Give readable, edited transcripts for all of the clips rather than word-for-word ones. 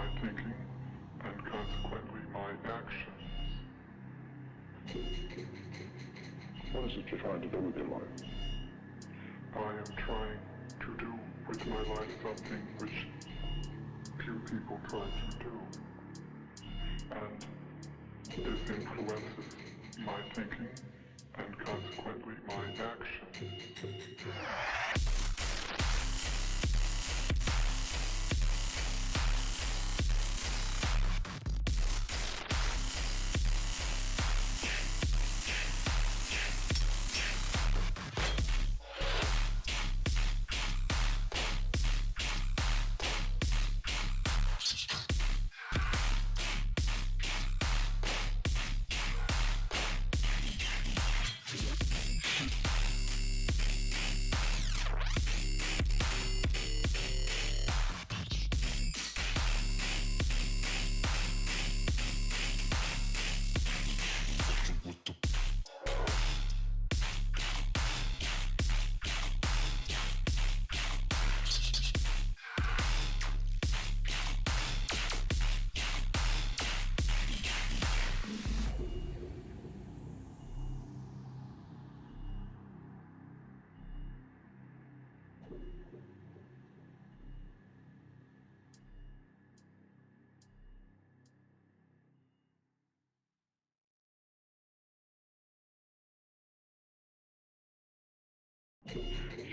my thinking, and consequently my actions. What is it you're trying to do with your life? I am trying to do with my life something which few people try to do. And this influences my thinking and consequently my actions.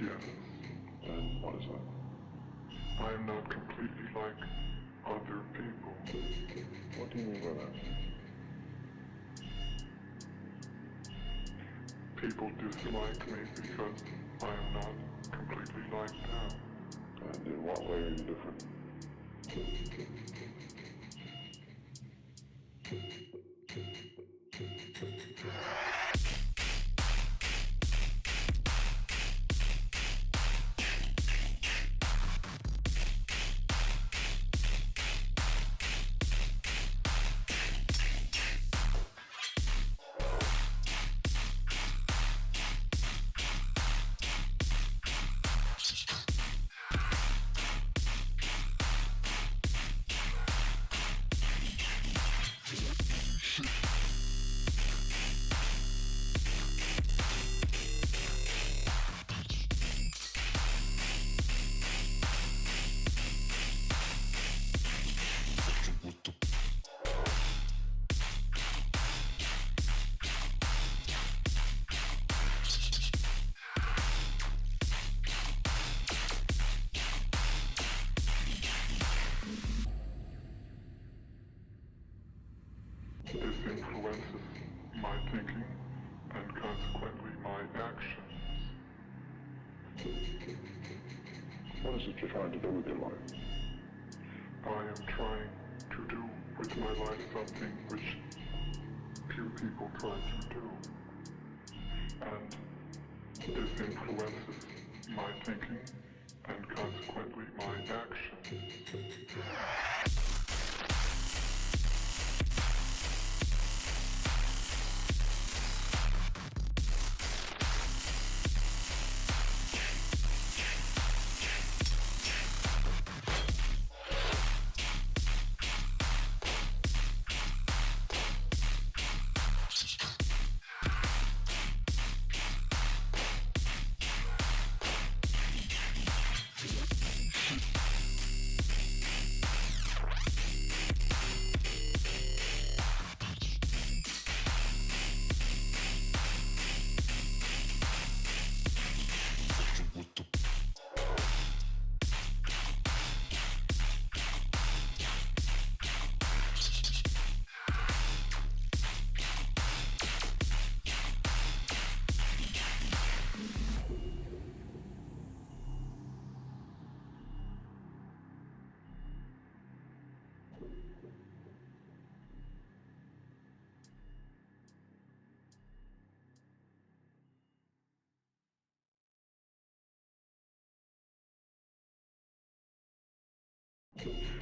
Yes. And what is that? I am not completely like other people. What do you mean by that? People dislike me because I am not completely like them. And in what way are you different? This influences my thinking and consequently my actions. What is it you're trying to do with your life? I am trying to do with my life something which few people try to do. And this influences my thinking and consequently my actions.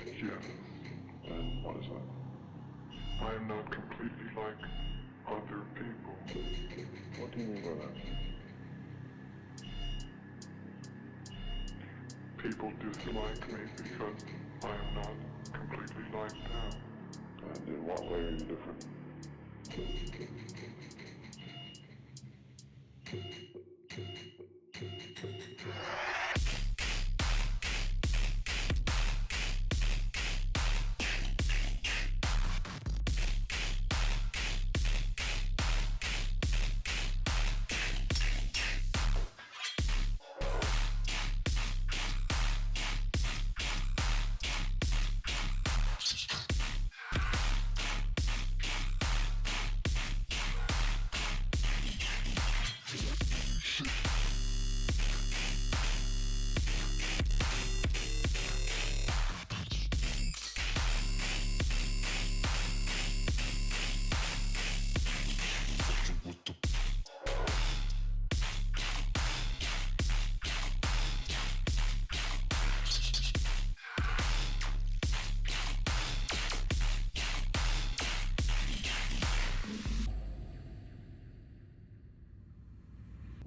Yes. And what is that? I am not completely like other people. What do you mean by that? people dislike me because I am not completely like them. And in what way are you different?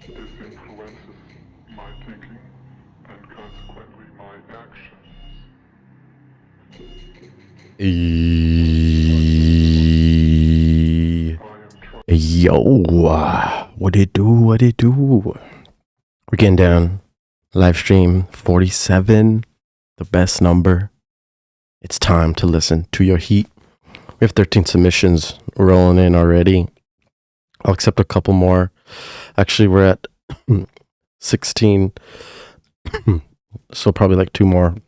This influences my thinking and consequently my actions. Yo, what it do? What it do? We're getting down. Livestream 47, the best number. It's time to listen to your heat. We have 13 submissions rolling in already. I'll accept a couple more. Actually, we're at 16, so probably like 2 more. And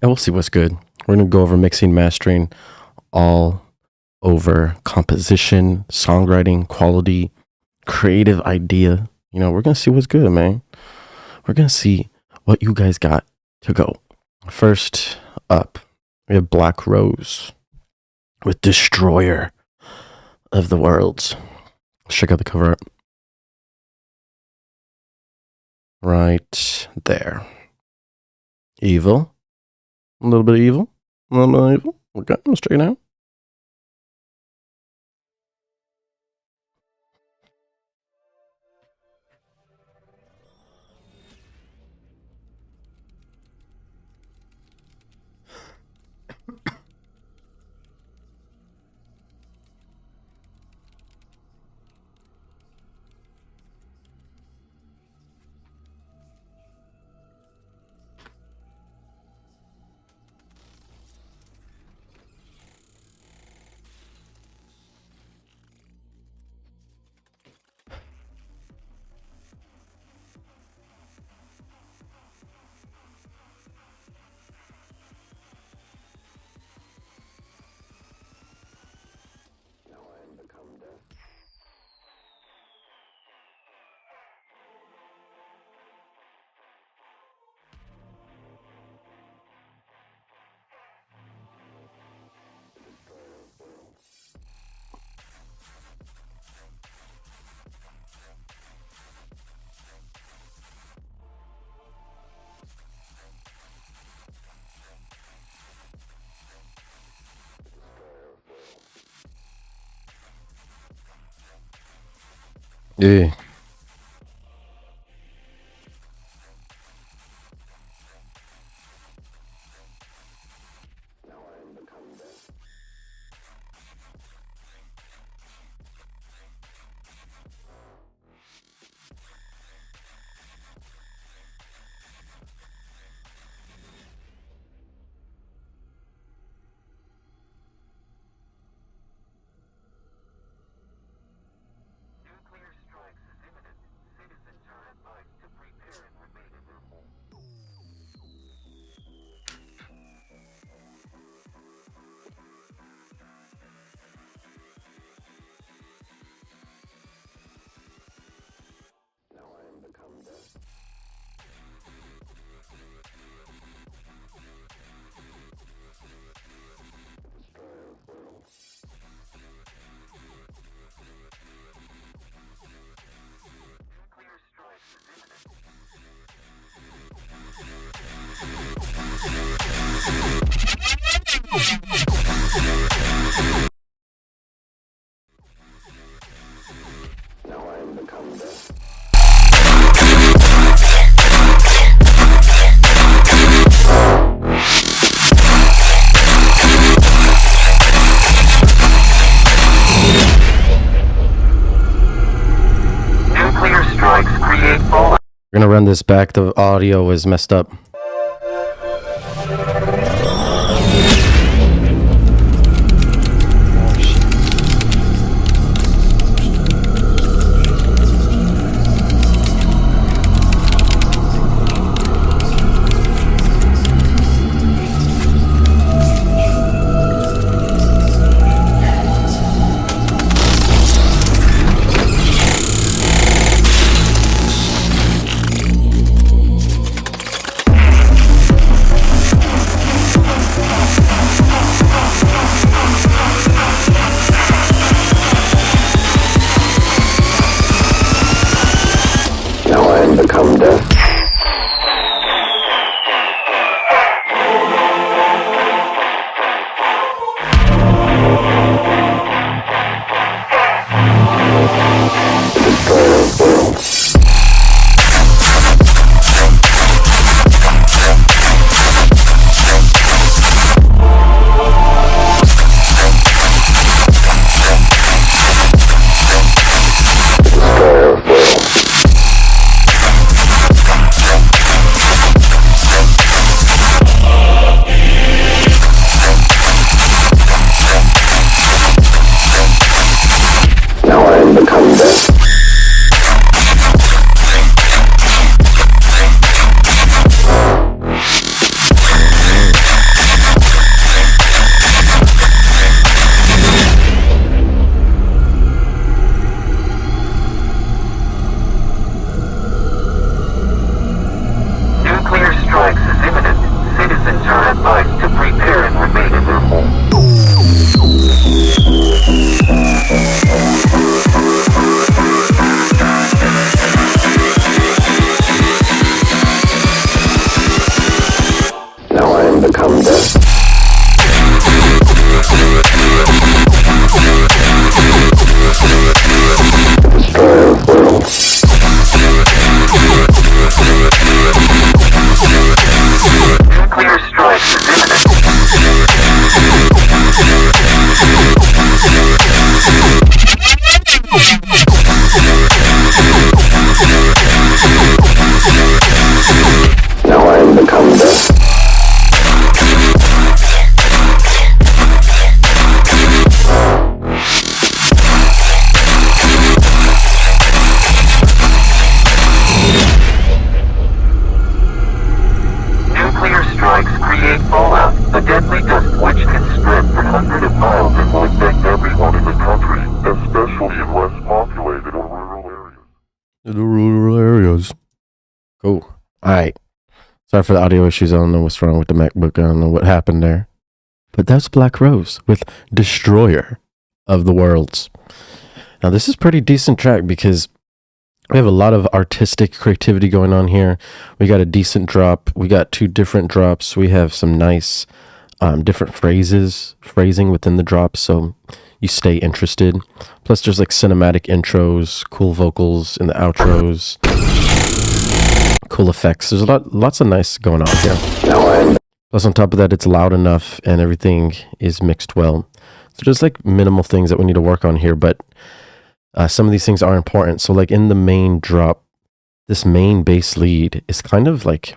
we'll see what's good. We're going to go over mixing, mastering, all over composition, songwriting, quality, creative idea. You know, we're going to see what's good, man. We're going to see what you guys got to go. First up, we have Black Rose with Destroyer of the Worlds. Let's check out the cover art. Right there. Evil. A little bit of evil. A little bit of evil. Okay, let's check it out. Yeah. create fallout. We're gonna run this back. The audio is messed up. Cool. Alright. Sorry for the audio issues. I don't know what's wrong with the MacBook. I don't know what happened there. But that's Black Rose with Destroyer of the Worlds. Now this is a pretty decent track because we have a lot of artistic creativity going on here. We got a decent drop. We got 2 different drops. We have some nice different phrasing within the drops, so you stay interested. Plus there's like cinematic intros, cool vocals in the outros, cool effects. There's lots of nice going on here. Plus on top of that, it's loud enough and everything is mixed well. So there's like minimal things that we need to work on here, but some of these things are important. So like in the main drop, this main bass lead is kind of like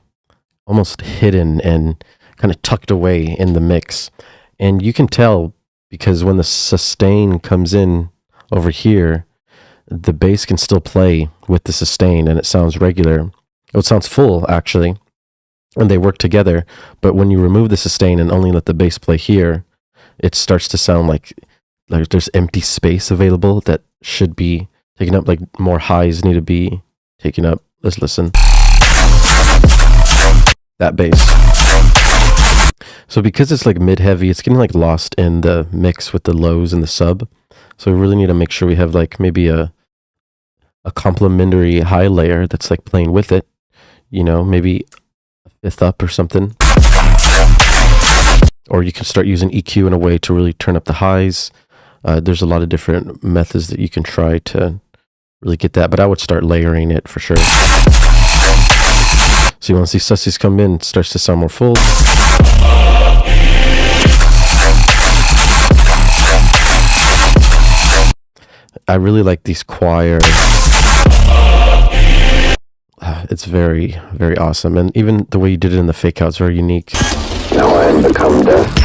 almost hidden and kind of tucked away in the mix. And you can tell because when the sustain comes in over here, the bass can still play with the sustain and it sounds regular. It sounds full actually, and they work together. But when you remove the sustain and only let the bass play here, it starts to sound like there's empty space available that should be taken up, like more highs need to be taken up. Let's listen. That bass. So because it's like mid-heavy, it's getting like lost in the mix with the lows and the sub. So we really need to make sure we have like maybe a complementary high layer that's like playing with it. You know, maybe a fifth up or something. Or you can start using EQ in a way to really turn up the highs. There's a lot of different methods that you can try to really get that, but I would start layering it for sure. So you want to see sussies come in, it starts to sound more full. I really like these choir it's very, very awesome. And even the way you did it in the fake out's very unique. Now I am become death.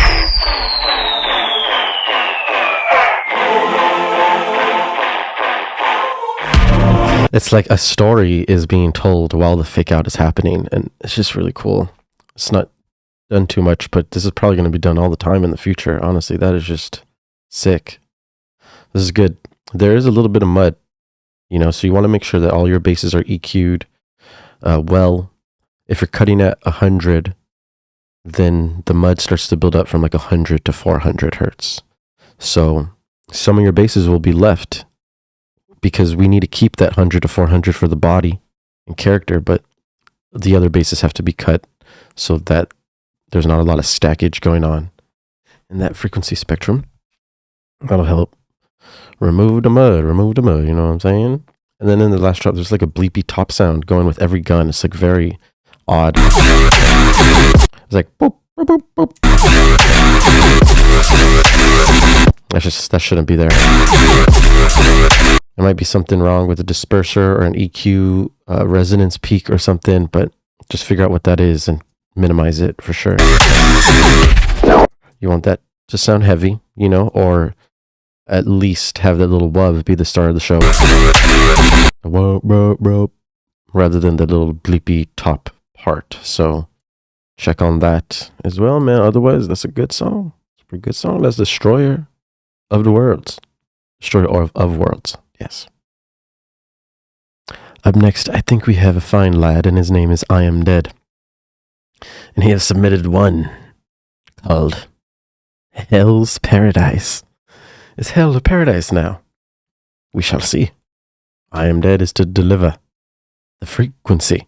It's like a story is being told while the fake out is happening, and it's just really cool. It's not done too much, but this is probably going to be done all the time in the future. Honestly, that is just sick. This is good. There is a little bit of mud, you know, so you want to make sure that all your basses are EQ'd well. If you're cutting at 100, then the mud starts to build up from like 100 to 400 hertz. So some of your basses will be left because we need to keep that 100 to 400 for the body and character, but the other basses have to be cut so that there's not a lot of stackage going on in that frequency spectrum. That'll help remove the mud, you know what I'm saying? And then in the last drop, there's like a bleepy top sound going with every gun. It's like very odd. It's like boop, boop, boop, boop. That shouldn't be there. There might be something wrong with a disperser or an EQ resonance peak or something, but just figure out what that is and minimize it for sure. You want that to sound heavy, you know, or at least have that little wub be the start of the show. Rather than the little bleepy top part. So check on that as well, man. Otherwise, that's a good song. It's a pretty good song. That's Destroyer of the Worlds. Destroyer of Worlds. Yes. Up next, I think we have a fine lad, and his name is I Am Dead. And he has submitted one called Hell's Paradise. Is hell a paradise now? We shall see. I Am Dead is to deliver the frequency.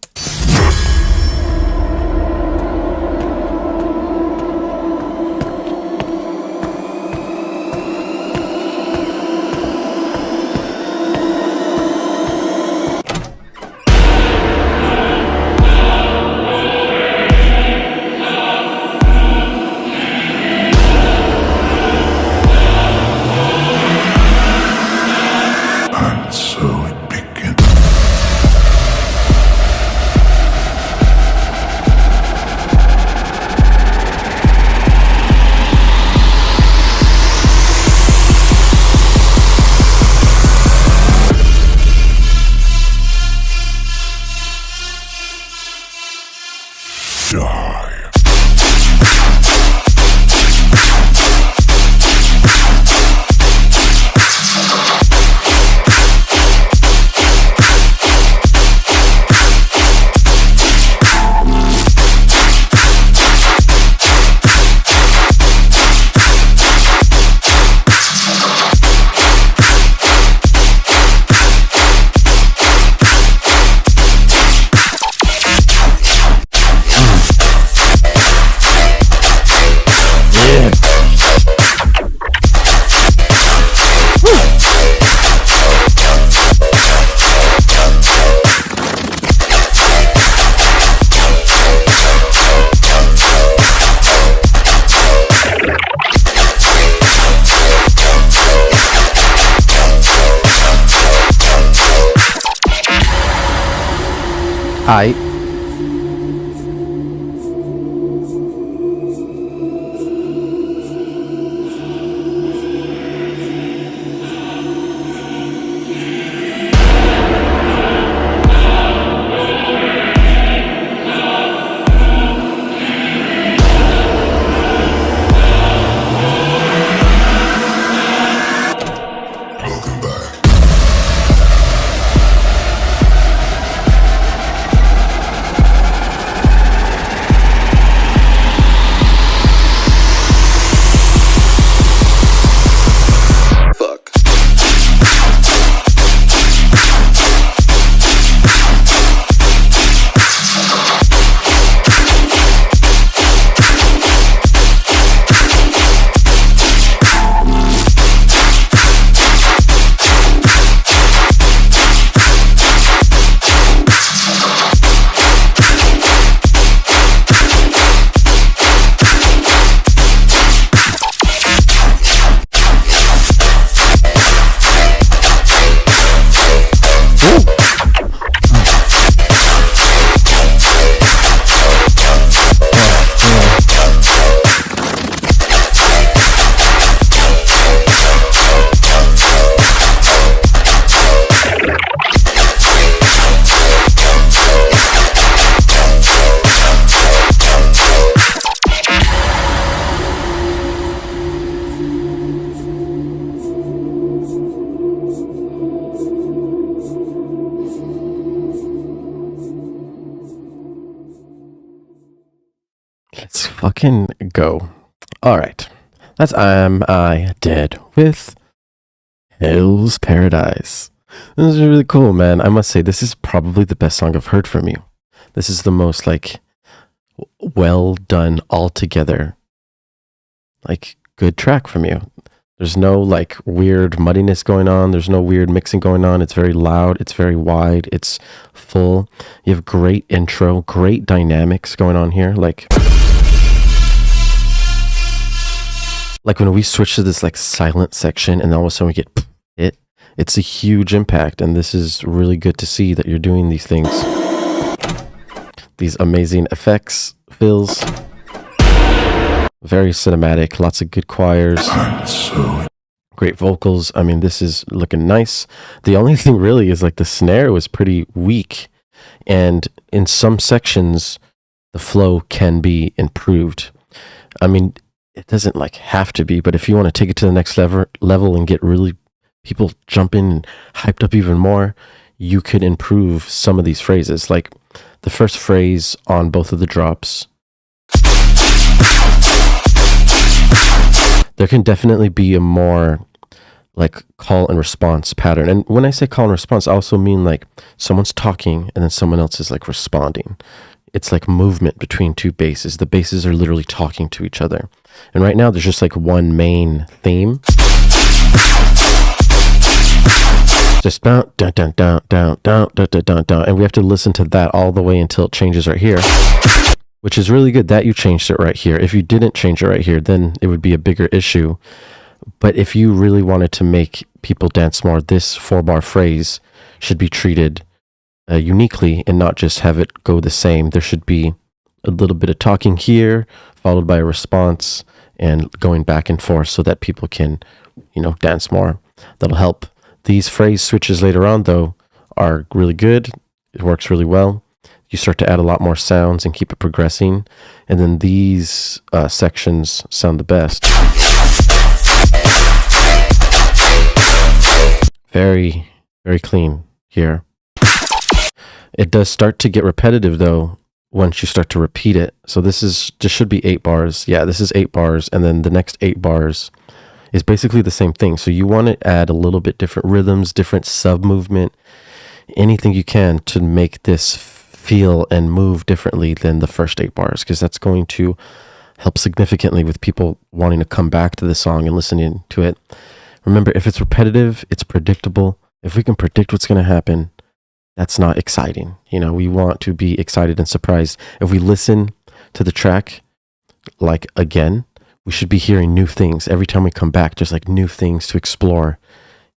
Hi. fucking go. All right. That's Am I Dead with Hell's Paradise. This is really cool, man. I must say, this is probably the best song I've heard from you. This is the most, like, well done altogether, like, good track from you. There's no, like, weird muddiness going on. There's no weird mixing going on. It's very loud. It's very wide. It's full. You have great intro, great dynamics going on here. Like when we switch to this, like, silent section and all of a sudden we get it's a huge impact. And this is really good to see that you're doing these things. These amazing effects, fills. Very cinematic, lots of good choirs, great vocals. I mean, this is looking nice. The only thing really is, like, the snare was pretty weak, and in some sections the flow can be improved. I mean, it doesn't, like, have to be, but if you want to take it to the next level and get really people jumping and hyped up even more, you could improve some of these phrases. Like the first phrase on both of the drops, there can definitely be a more, like, call and response pattern. And when I say call and response, I also mean, like, someone's talking and then someone else is, like, responding. It's like movement between two basses. The basses are literally talking to each other. And right now there's just, like, one main theme. Just down, down, down, down, down, down, down, down, down. And we have to listen to that all the way until it changes right here. Which is really good that you changed it right here. If you didn't change it right here, then it would be a bigger issue. But if you really wanted to make people dance more, this 4-bar phrase should be treated uniquely and not just have it go the same. There should be a little bit of talking here, followed by a response and going back and forth so that people can, you know, dance more. That'll help. These phrase switches later on, though, are really good. It works really well. You start to add a lot more sounds and keep it progressing. And then these sections sound the best. Very, very clean here. It does start to get repetitive, though, once you start to repeat it. So this should be 8 bars. Yeah, this is 8 bars. And then the next 8 bars is basically the same thing. So you want to add a little bit different rhythms, different sub movement, anything you can to make this feel and move differently than the first 8 bars, because that's going to help significantly with people wanting to come back to the song and listening to it. Remember, if it's repetitive, it's predictable. If we can predict what's going to happen, that's not exciting. You know, we want to be excited and surprised. If we listen to the track, like, again, we should be hearing new things every time we come back. There's, like, new things to explore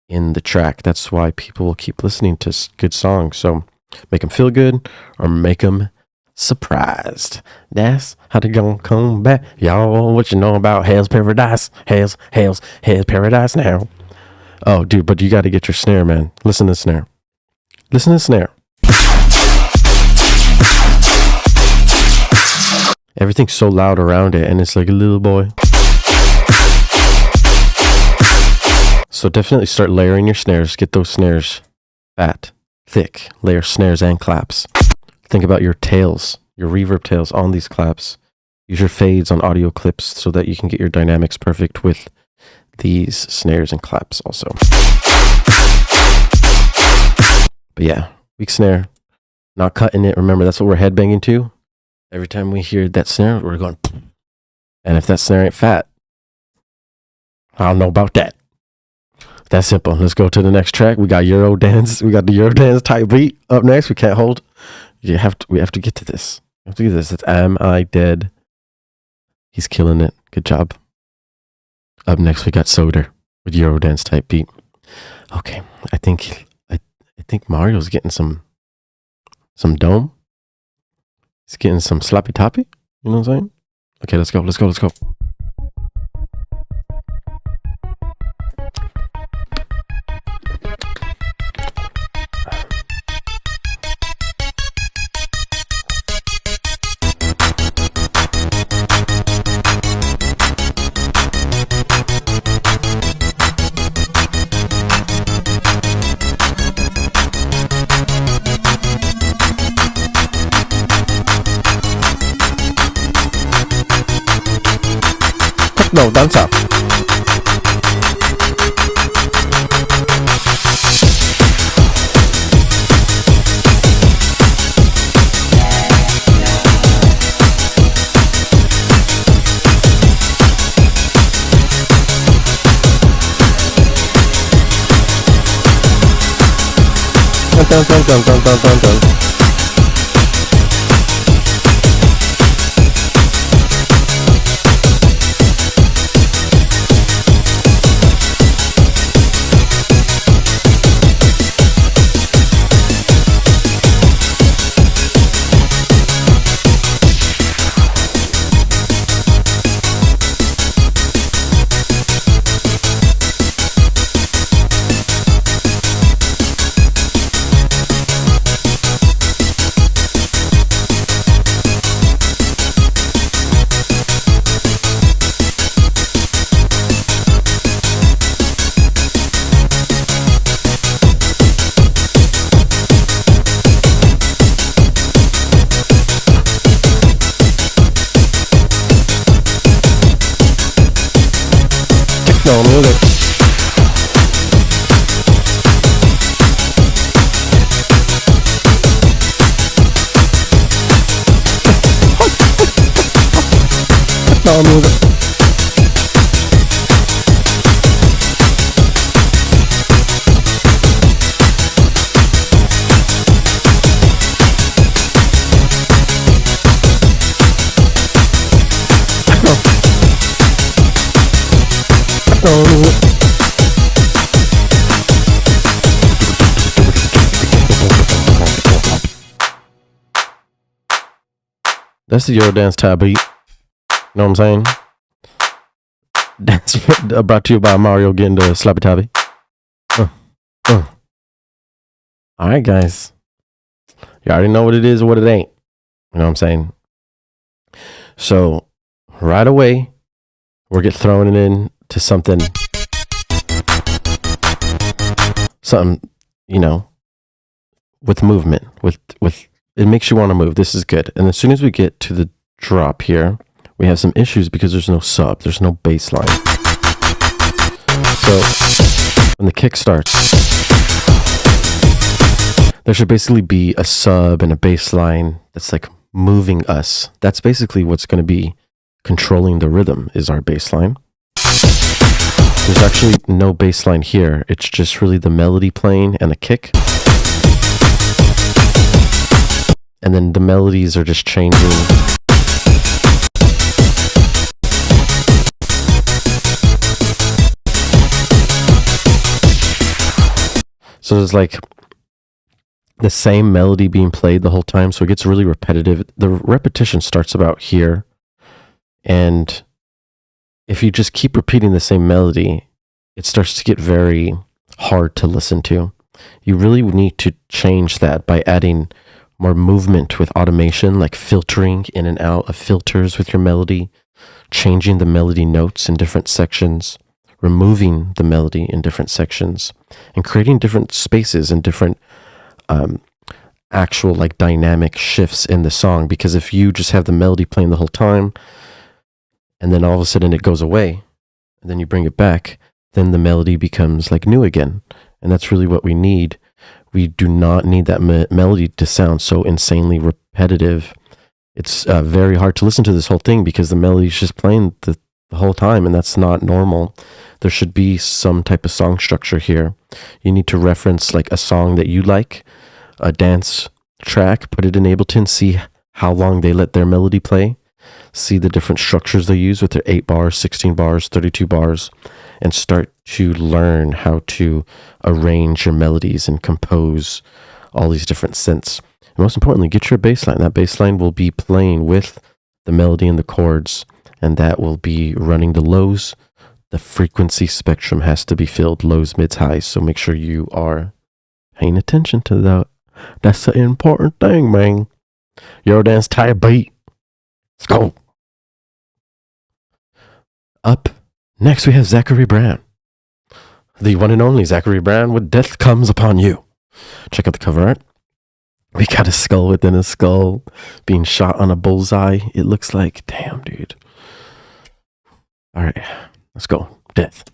in the track. That's why people will keep listening to good songs. So make them feel good or make them surprised. That's how they gonna come back. Y'all, what you know about Hell's Paradise? Hell's Paradise now. Oh, dude, but you got to get your snare, man. Listen to the snare. Listen to the snare. Everything's so loud around it, and it's like a little boy. So definitely start layering your snares. Get those snares fat, thick. Layer snares and claps. Think about your tails, your reverb tails on these claps. Use your fades on audio clips so that you can get your dynamics perfect with these snares and claps also. But yeah, weak snare, not cutting it. Remember, that's what we're headbanging to. Every time we hear that snare, we're going, and if that snare ain't fat, I don't know about that. That's simple. Let's go to the next track. We got Euro dance. We got the Euro dance type beat up next. We can't hold. We have to get to this. We have to get to this. That's Am I Dead? He's killing it. Good job. Up next, we got Soder with Euro dance type beat. Okay, I think Mario's getting some dome. He's getting some sloppy toppy. You know what I'm saying? Okay, let's go. techno dancer. Dun, dun, dun, dun, dun, dun, dun. No music. No music. That's the Eurodance tab beat. You know what I'm saying? That's brought to you by Mario getting the Slappy Tabby. Alright, guys. You already know what it is or what it ain't. You know what I'm saying? So, right away, we'll get thrown in to something, you know, with movement, with it makes you want to move. This is good. And as soon as we get to the drop here, we have some issues because there's no sub, there's no bass line. So when the kick starts, there should basically be a sub and a bass line that's like moving us. That's basically what's going to be controlling the rhythm, is our bass line. There's actually no bass line here. It's just really the melody playing and a kick. And then the melodies are just changing. So there's like the same melody being played the whole time. So it gets really repetitive. The repetition starts about here. And if you just keep repeating the same melody, it starts to get very hard to listen to. You really need to change that by adding more movement with automation, like filtering in and out of filters with your melody, changing the melody notes in different sections, removing the melody in different sections, and creating different spaces and different actual like dynamic shifts in the song. Because if you just have the melody playing the whole time, and then all of a sudden it goes away, and then you bring it back, then the melody becomes like new again. And that's really what we need. We do not need that melody to sound so insanely repetitive. It's very hard to listen to this whole thing because the melody is just playing the whole time, and that's not normal. There should be some type of song structure here. You need to reference like a song that you like, a dance track, put it in Ableton, see how long they let their melody play, see the different structures they use with their 8 bars, 16 bars, 32 bars, and start to learn how to arrange your melodies and compose all these different synths. And most importantly, get your bass line. That bass line will be playing with the melody and the chords, and that will be running the lows. The frequency spectrum has to be filled, lows, mids, highs. So make sure you are paying attention to that. That's an important thing, man. Eurodance type beat. Let's go. Up next, we have Zachary Brown. The one and only Zachary Brown with Death Comes Upon You. Check out the cover art. We got a skull within a skull being shot on a bullseye. It looks like, damn, dude. All right, let's go. Death.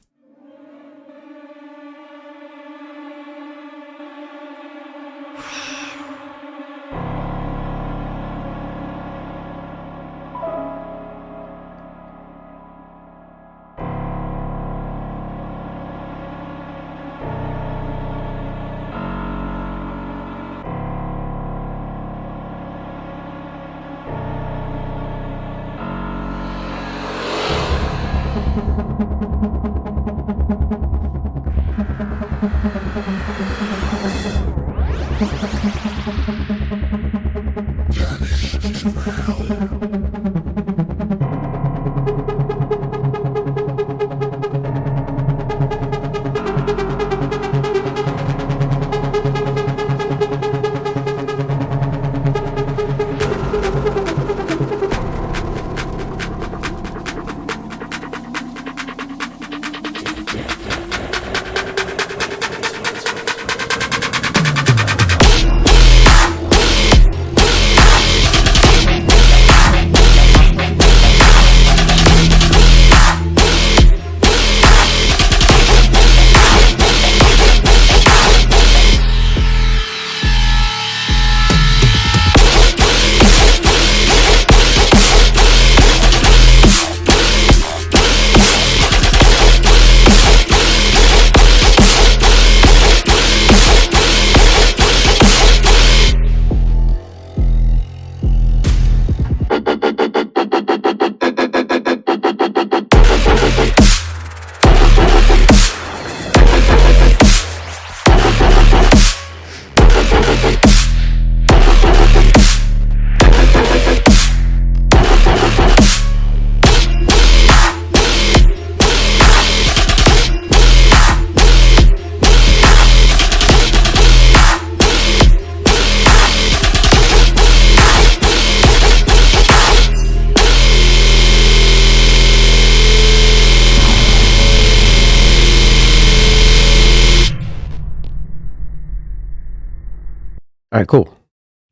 All right, cool.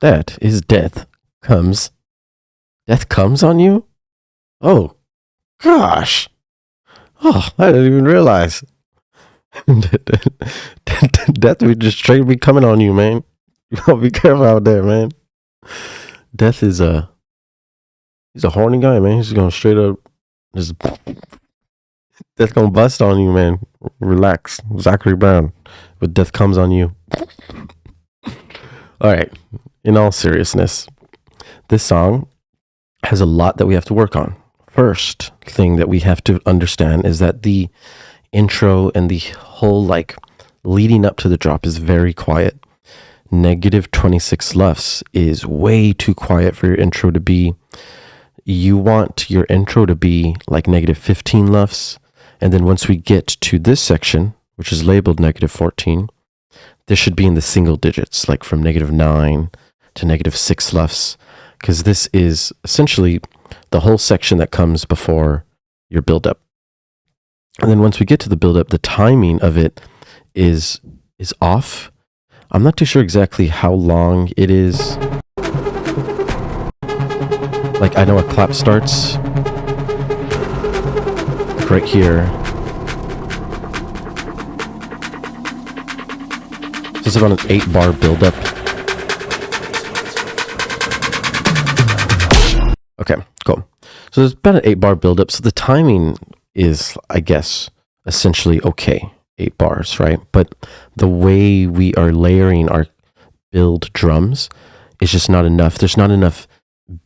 That is Death Comes. Death Comes on You? Oh, gosh. Oh, I didn't even realize. Death would just straight be coming on you, man. You gotta be careful out there, man. Death is he's a horny guy, man. He's gonna straight up just Death gonna bust on you, man. Relax. Zachary Brown with Death Comes on You. All right, in all seriousness, this song has a lot that we have to work on. First thing that we have to understand is that the intro and the whole like leading up to the drop is very quiet. Negative 26 LUFS is way too quiet for your intro to be. You want your intro to be like negative 15 LUFS. And then once we get to this section, which is labeled negative 14, this should be in the single digits, like from -9 to -6 LUFS, because this is essentially the whole section that comes before your build-up. And then once we get to the build-up, the timing of it is off. I'm not too sure exactly how long it is. Like, I know a clap starts like right here. This is about an 8-bar buildup. Okay, cool. So there's about an 8-bar buildup. So the timing is, I guess, essentially okay. 8 bars, right? But the way we are layering our build drums is just not enough. There's not enough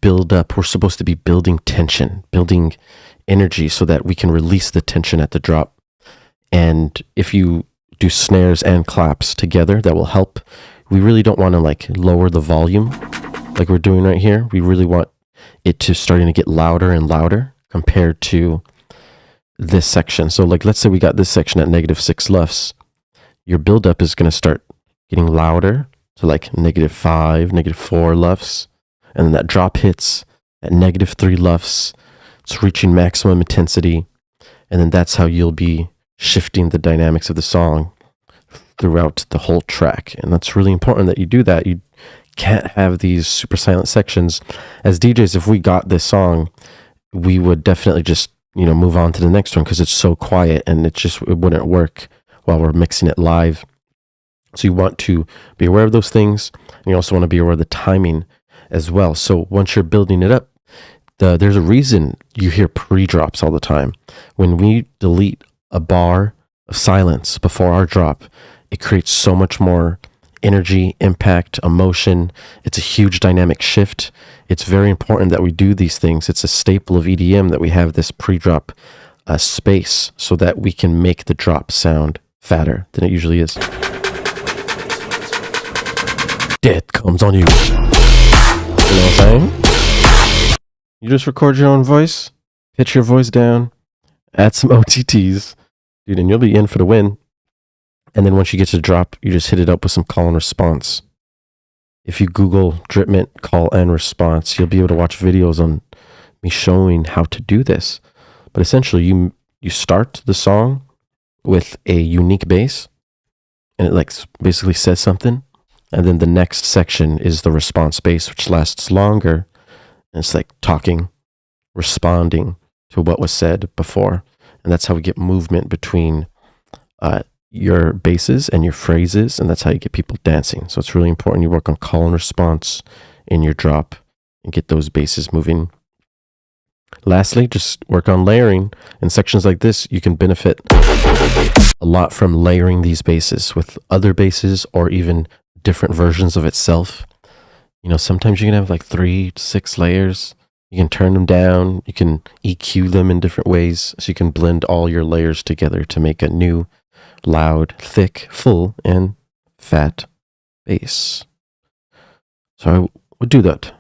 buildup. We're supposed to be building tension, building energy so that we can release the tension at the drop. And if you do snares and claps together, that will help. We really don't want to like lower the volume like we're doing right here. We really want it to starting to get louder and louder compared to this section. So like, let's say we got this section at -6 LUFS. Your buildup is going to start getting louder to like -5, -4 LUFS. And then that drop hits at -3 LUFS. It's reaching maximum intensity. And then that's how you'll be shifting the dynamics of the song throughout the whole track. And that's really important that you do that. You can't have these super silent sections. As DJs, if we got this song, we would definitely just move on to the next one because it's so quiet and it wouldn't work while we're mixing it live. So you want to be aware of those things, and you also want to be aware of the timing as well. So once you're building it up, there's a reason you hear pre-drops all the time. When we delete a bar of silence before our drop, it creates so much more energy, impact, emotion. It's a huge dynamic shift. It's very important that we do these things. It's a staple of EDM that we have this pre-drop space so that we can make the drop sound fatter than it usually is. Death comes on you. You know what I'm saying? You just record your own voice, pitch your voice down, add some OTTs, dude, and you'll be in for the win. And then once you get to the drop, you just hit it up with some call and response. If you Google Dripment call and response, you'll be able to watch videos on me showing how to do this. But essentially, you start the song with a unique bass, and it basically says something. And then the next section is the response bass, which lasts longer. And it's like talking, responding to what was said before. And that's how we get movement between your basses and your phrases. And that's how you get people dancing. So it's really important you work on call and response in your drop and get those basses moving. Lastly, just work on layering. In sections like this, you can benefit a lot from layering these basses with other basses or even different versions of itself. Sometimes you can have 3 to 6 layers. You can turn them down. You can EQ them in different ways. So you can blend all your layers together to make a new, loud, thick, full, and fat bass. So I would do that.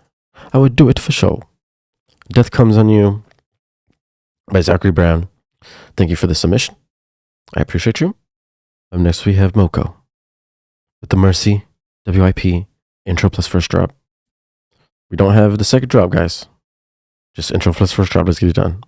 I would do it for sure. Death Comes on You by Zachary Brown. Thank you for the submission. I appreciate you. Up next we have Moco with the Mercy WIP intro plus first drop. We don't have the second drop, guys. Just intro plus first drop. Let's get it done.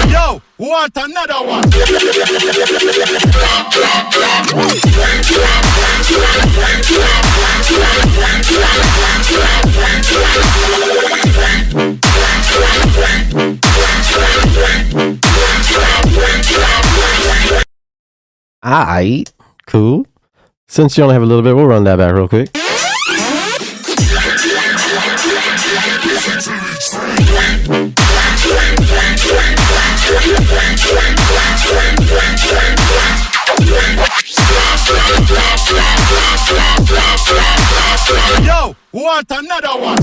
Yo, want another one? Alright, cool. Since you only have a little bit, we'll run that back real quick. Yo, want another one?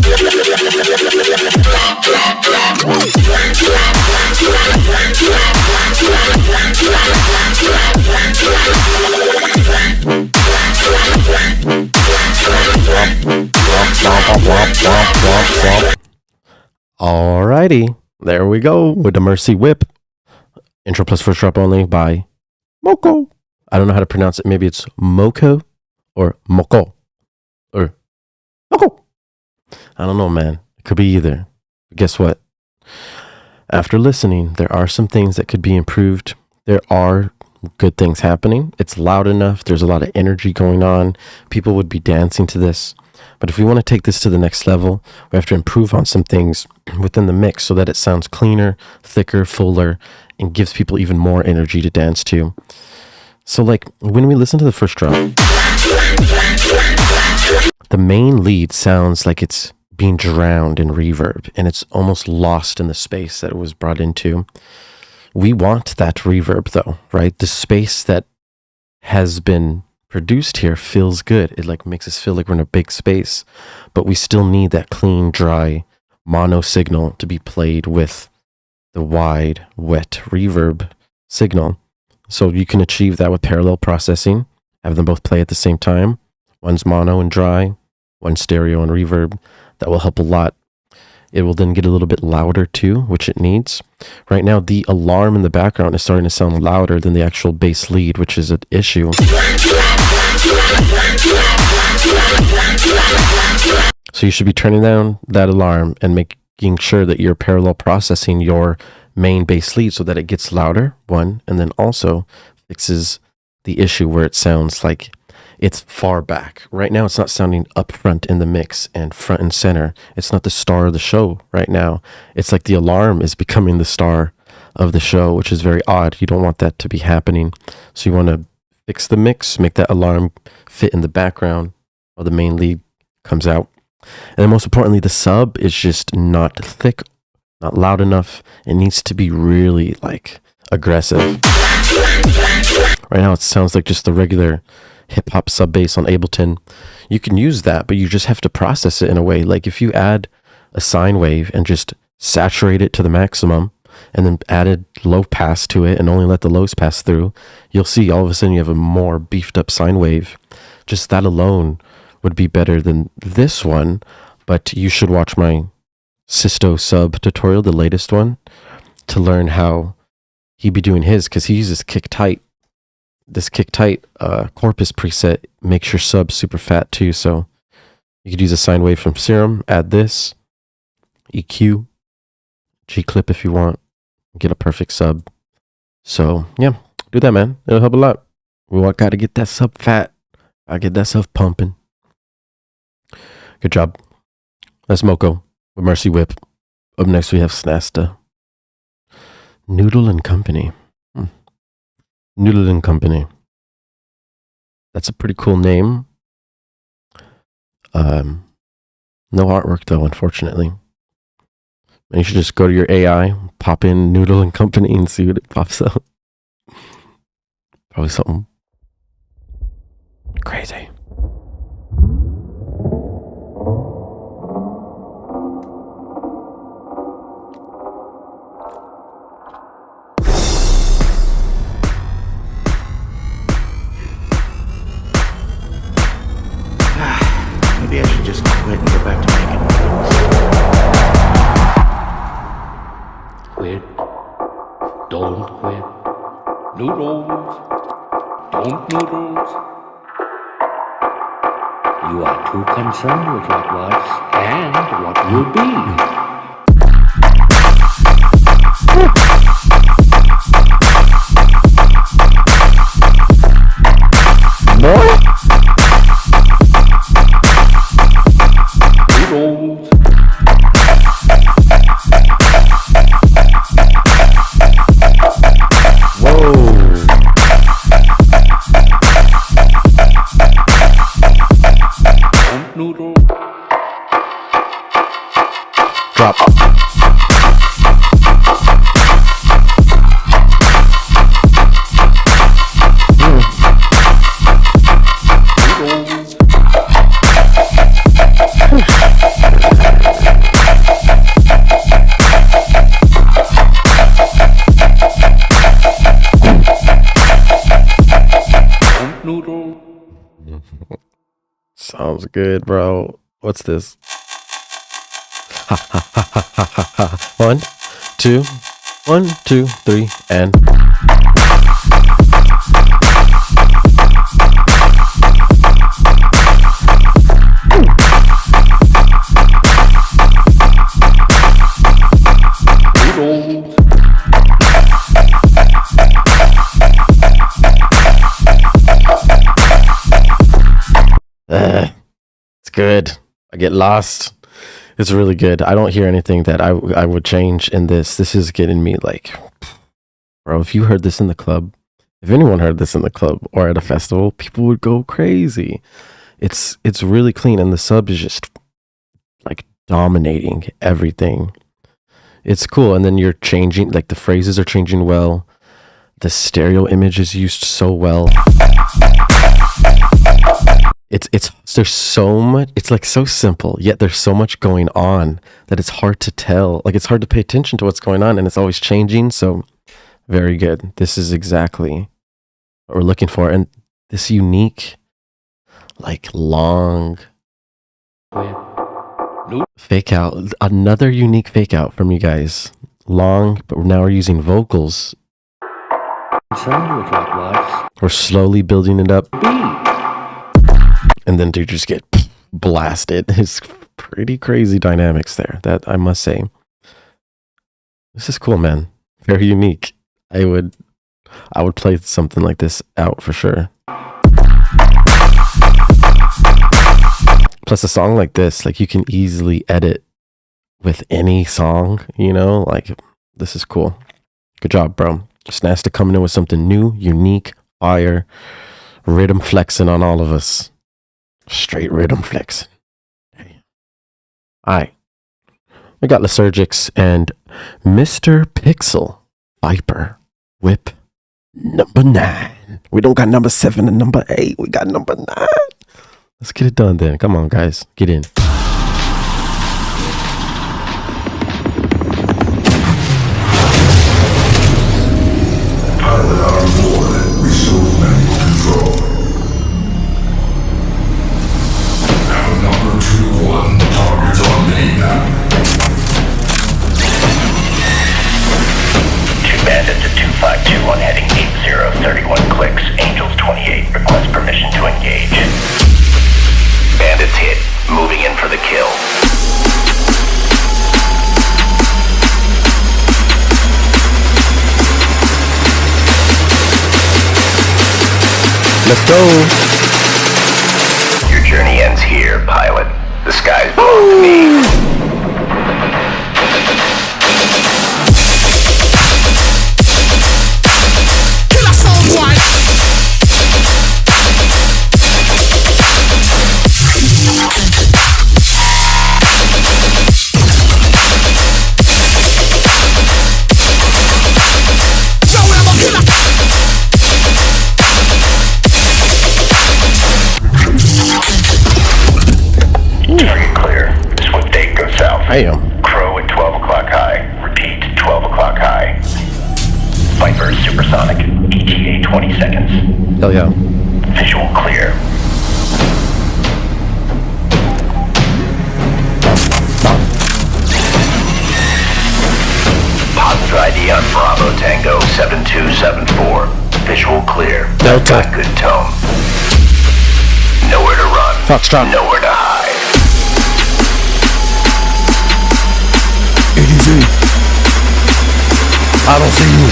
Alrighty, there we go with the Mercy Whip. Intro plus first drop only by Moco. I don't know how to pronounce it. Maybe it's Moco or Moco or Moco. I don't know, man. It could be either. But guess what? After listening, there are some things that could be improved. There are good things happening. It's loud enough. There's a lot of energy going on. People would be dancing to this. But if we want to take this to the next level, we have to improve on some things within the mix so that it sounds cleaner, thicker, fuller, and gives people even more energy to dance to. So like when we listen to the first drop, the main lead sounds like it's being drowned in reverb and it's almost lost in the space that it was brought into. We want that reverb though, right? The space that has been produced here feels good. It like makes us feel like we're in a big space, but we still need that clean, dry mono signal to be played with the wide, wet reverb signal. So you can achieve that with parallel processing, have them both play at the same time. One's mono and dry, one stereo and reverb. That will help a lot. It will then get a little bit louder too, which it needs. Right now, the alarm in the background is starting to sound louder than the actual bass lead, which is an issue. So you should be turning down that alarm and making sure that you're parallel processing your main bass lead so that it gets louder, one, and then also fixes the issue where it sounds like it's far back. Right now, it's not sounding up front in the mix and front and center. It's not the star of the show right now. It's like the alarm is becoming the star of the show, which is very odd. You don't want that to be happening. So you want to fix the mix, make that alarm fit in the background while the main lead comes out. And then most importantly, the sub is just not thick, not loud enough. It needs to be really like aggressive. Right now, it sounds like just the regular hip-hop sub bass on Ableton. You can use that, but you just have to process it in a way. Like if you add a sine wave and just saturate it to the maximum and then added low pass to it and only let the lows pass through, you'll see all of a sudden you have a more beefed up sine wave. Just that alone would be better than this one, but you should watch my Sisto sub tutorial, the latest one, to learn how he be doing his, because he uses kick tight. This kick tight corpus preset makes your sub super fat too. So you could use a sine wave from Serum, add this, EQ, G clip if you want, get a perfect sub. So yeah, do that, man. It'll help a lot. We got to get that sub fat. I get that stuff pumping. Good job. That's Moco with Mercy Whip. Up next we have Sasta. Noodle and Company. Noodle and Company. That's a pretty cool name. No artwork though, unfortunately. And you should just go to your AI, pop in Noodle and Company and see what it pops up. Probably something crazy. Maybe I should just quit and go back to making Quit. Don't quit. Noodles. Don't noodles. You are too concerned with what was and what will be. Boy? Noodles. Whoa. Don't noodle. Drop. Noodles. Don't noodle. Sounds good, bro. What's this? Ha ha ha ha ha ha ha. 1, 2, 1, 2, 3, and. Noodles. It's good. I get lost. It's really good. I don't hear anything that I would change in this. This is getting me like, bro, if you heard this in the club, if anyone heard this in the club or at a festival, people would go crazy. It's really clean, and the sub is just like dominating everything. It's cool, and then you're changing, like the phrases are changing well. The stereo image is used so well. There's so much, it's like so simple, yet there's so much going on that it's hard to tell. Like it's hard to pay attention to what's going on, and it's always changing. So very good. This is exactly what we're looking for. And this unique, like long fake out, another unique fake out from you guys. Long, but now we're using vocals. Sound with likewise. We're slowly building it up. B. And then you just get blasted. It's pretty crazy dynamics there, that I must say. This is cool, man. Very unique. I would play something like this out for sure. Plus a song like this, like you can easily edit with any song, you know? Like, this is cool. Good job, bro. Sasta coming in with something new, unique, fire, rhythm flexing on all of us. Straight rhythm flexing. Alright. We got Theurgic and Mr. Pixel Viper WIP number 9. We don't got number 7 and number 8. We got number 9. Let's get it done then. Come on, guys. Get in. Pilot on board. Restore manual control. Number 2-1, targets on mini-map. 2 bandits at 252 on heading 80, 31 clicks, Angels 28, request permission to engage. Bandits hit, moving in for the kill. Let's go. Your journey ends here, pilot. The skies belong to me. Killer someone. Target clear. Swift 8 go south. Damn. Crow at 12 o'clock high. Repeat, 12 o'clock high. Viper supersonic. ETA 20 seconds. Hell yeah. Visual clear. Positive ID on Bravo Tango 7274. Visual clear. Delta. Got good tone. Nowhere to run. Foxtrot. Nowhere to hide. ADZ. I don't see you.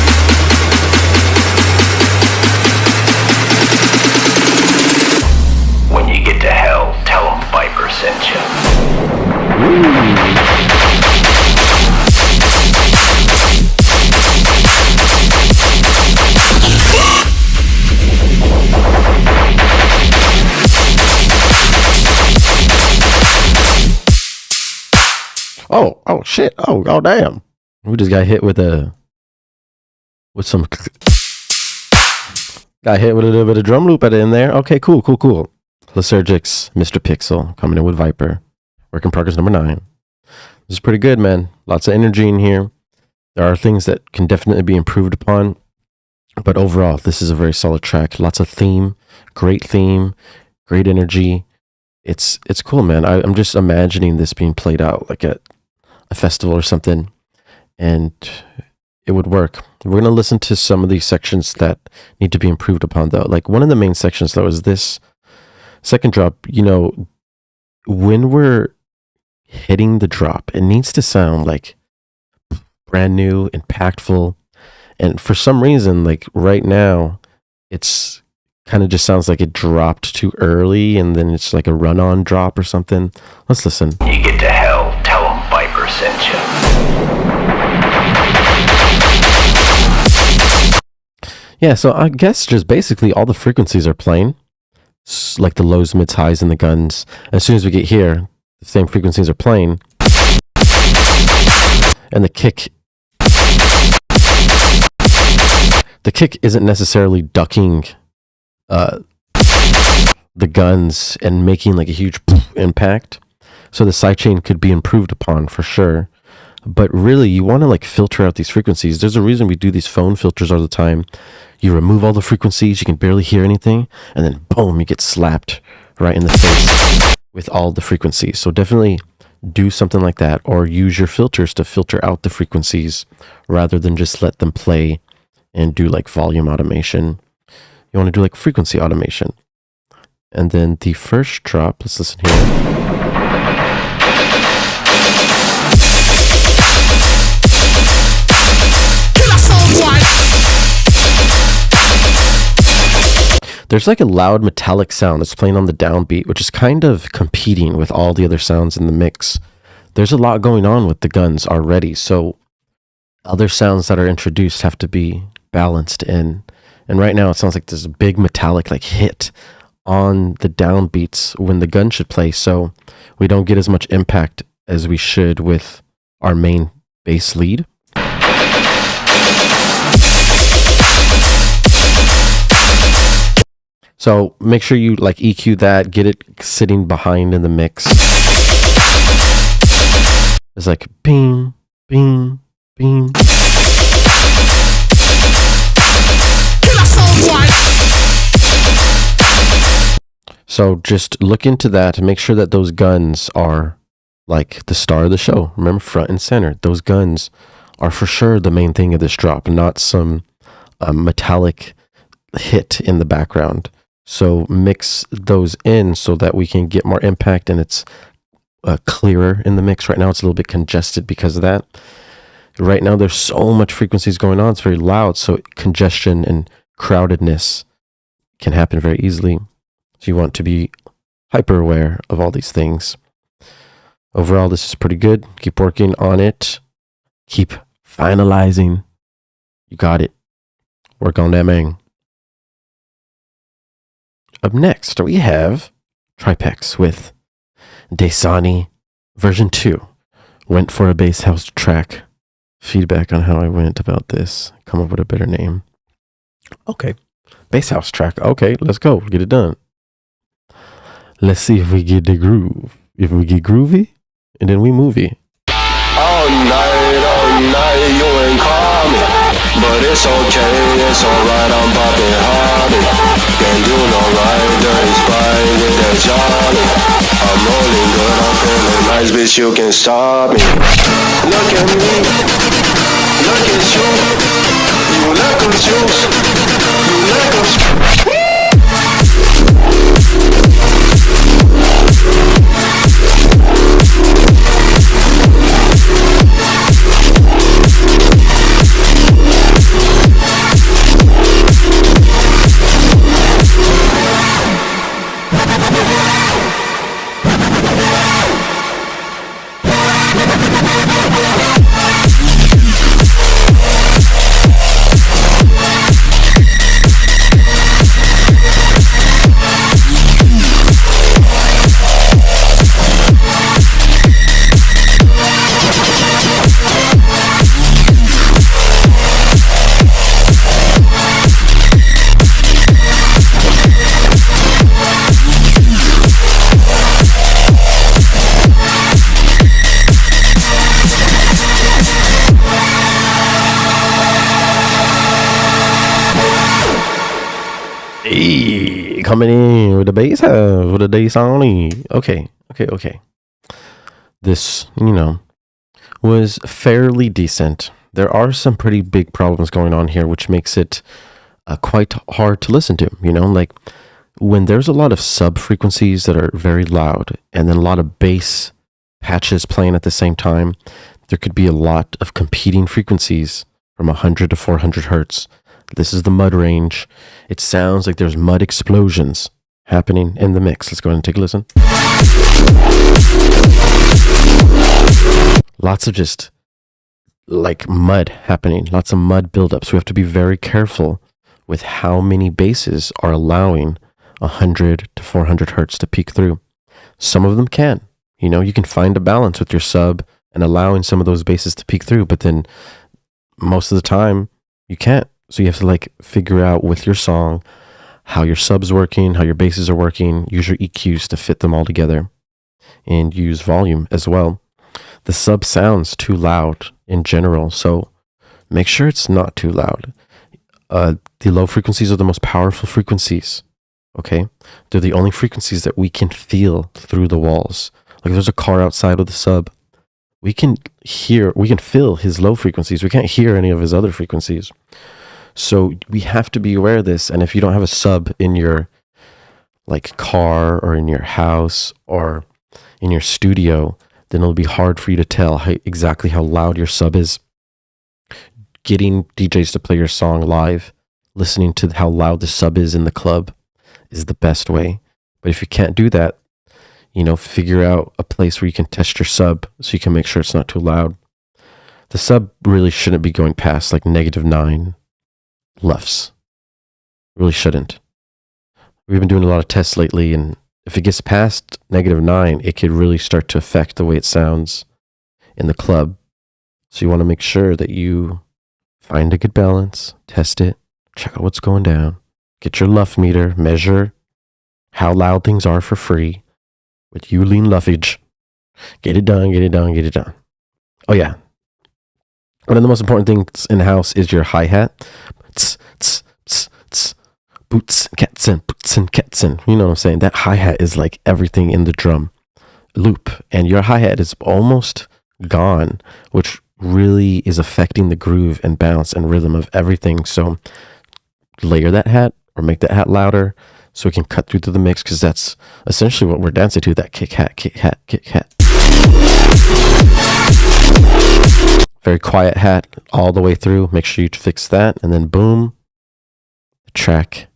When you get to hell, tell them Viper sent you. Oh shit. Oh damn. We just got hit with a little bit of drum loop at the end there. Okay, cool. Theurgic, Mr. Pixel coming in with Viper. Work in progress number 9. This is pretty good, man. Lots of energy in here. There are things that can definitely be improved upon, but overall, this is a very solid track. Lots of theme, great energy. It's cool, man. I'm just imagining this being played out like at a festival or something, and it would work. We're going to listen to some of these sections that need to be improved upon, though. Like one of the main sections, though, is this second drop. You know, when we're hitting the drop, it needs to sound like brand new, impactful. And for some reason, like right now, it's kind of just sounds like it dropped too early, and then it's like a run-on drop or something. Let's listen. You get to hell, tell them Viper sent you. Yeah, so I guess just basically all the frequencies are playing. like the lows, mids, highs, and the guns. As soon as we get here, the same frequencies are playing, and the kick isn't necessarily ducking the guns and making like a huge impact. So the sidechain could be improved upon for sure. But really, you want to like filter out these frequencies. There's a reason we do these phone filters all the time. You remove all the frequencies, you can barely hear anything, and then boom, you get slapped right in the face with all the frequencies. So definitely do something like that, or use your filters to filter out the frequencies rather than just let them play and do like volume automation. You want to do like frequency automation. And then the first drop, let's listen here. There's like a loud metallic sound that's playing on the downbeat, which is kind of competing with all the other sounds in the mix. There's a lot going on with the guns already, so other sounds that are introduced have to be balanced in. And right now it sounds like there's a big metallic like hit on the downbeats when the gun should play, so we don't get as much impact as we should with our main bass lead. So make sure you like EQ that, get it sitting behind in the mix. It's like bing, bing, bing. So just look into that and make sure that those guns are like the star of the show. Remember, front and center. Those guns are for sure the main thing of this drop, not some metallic hit in the background. So mix those in so that we can get more impact and it's clearer in the mix. Right now it's a little bit congested because of that. Right now there's so much frequencies going on. It's very loud. So congestion and crowdedness can happen very easily. So you want to be hyper aware of all these things. Overall, this is pretty good. Keep working on it. Keep finalizing. You got it. Work on that, man. Up next, we have Tripex with Desani version 2. Went for a bass house track. Feedback on how I went about this. Come up with a better name. Okay. Bass house track. Okay, let's go. Get it done. Let's see if we get the groove. If we get groovy, and then we movie. All night, you ain't call me. But it's okay, it's alright, I'm popping hardy. And you know right, dirty spy with that jolly. I'm rolling good, I'm feeling nice, bitch, you can stop me. Look at me, look at you. You lack of juice, you lack of... Hey, coming in with the bass house, with the Desani. Okay. This, was fairly decent. There are some pretty big problems going on here, which makes it quite hard to listen to. Like when there's a lot of sub frequencies that are very loud and then a lot of bass patches playing at the same time, there could be a lot of competing frequencies from 100 to 400 hertz. This is the mud range. It sounds like there's mud explosions happening in the mix. Let's go ahead and take a listen. Lots of just like mud happening. Lots of mud buildups. We have to be very careful with how many basses are allowing 100 to 400 hertz to peek through. Some of them can. You can find a balance with your sub and allowing some of those basses to peek through, but then most of the time you can't. So you have to like figure out with your song how your sub's working, how your basses are working, use your EQs to fit them all together, and use volume as well. The sub sounds too loud in general, so make sure it's not too loud. The low frequencies are the most powerful frequencies, okay? They're the only frequencies that we can feel through the walls. Like if there's a car outside with the sub, we can feel his low frequencies. We can't hear any of his other frequencies. So we have to be aware of this. And if you don't have a sub in your like car or in your house or in your studio, then it'll be hard for you to tell exactly how loud your sub is. Getting DJs to play your song live, listening to how loud the sub is in the club is the best way. But if you can't do that, figure out a place where you can test your sub so you can make sure it's not too loud. The sub really shouldn't be going past like -9 LUFS. Really shouldn't. We've been doing a lot of tests lately, and if it gets past -9, it could really start to affect the way it sounds in the club. So you want to make sure that you find a good balance, test it, check out what's going down, get your LUF meter, measure how loud things are for free with Uline Luffage. Get it done, get it done, get it done. Oh yeah. One of the most important things in the house is your hi-hat. Boots and cats in. You know what I'm saying? That hi-hat is like everything in the drum loop. And your hi-hat is almost gone, which really is affecting the groove and bounce and rhythm of everything. So layer that hat or make that hat louder so it can cut through to the mix, because that's essentially what we're dancing to, that kick hat, kick hat, kick hat. Very quiet hat all the way through. Make sure you fix that, and then boom, the track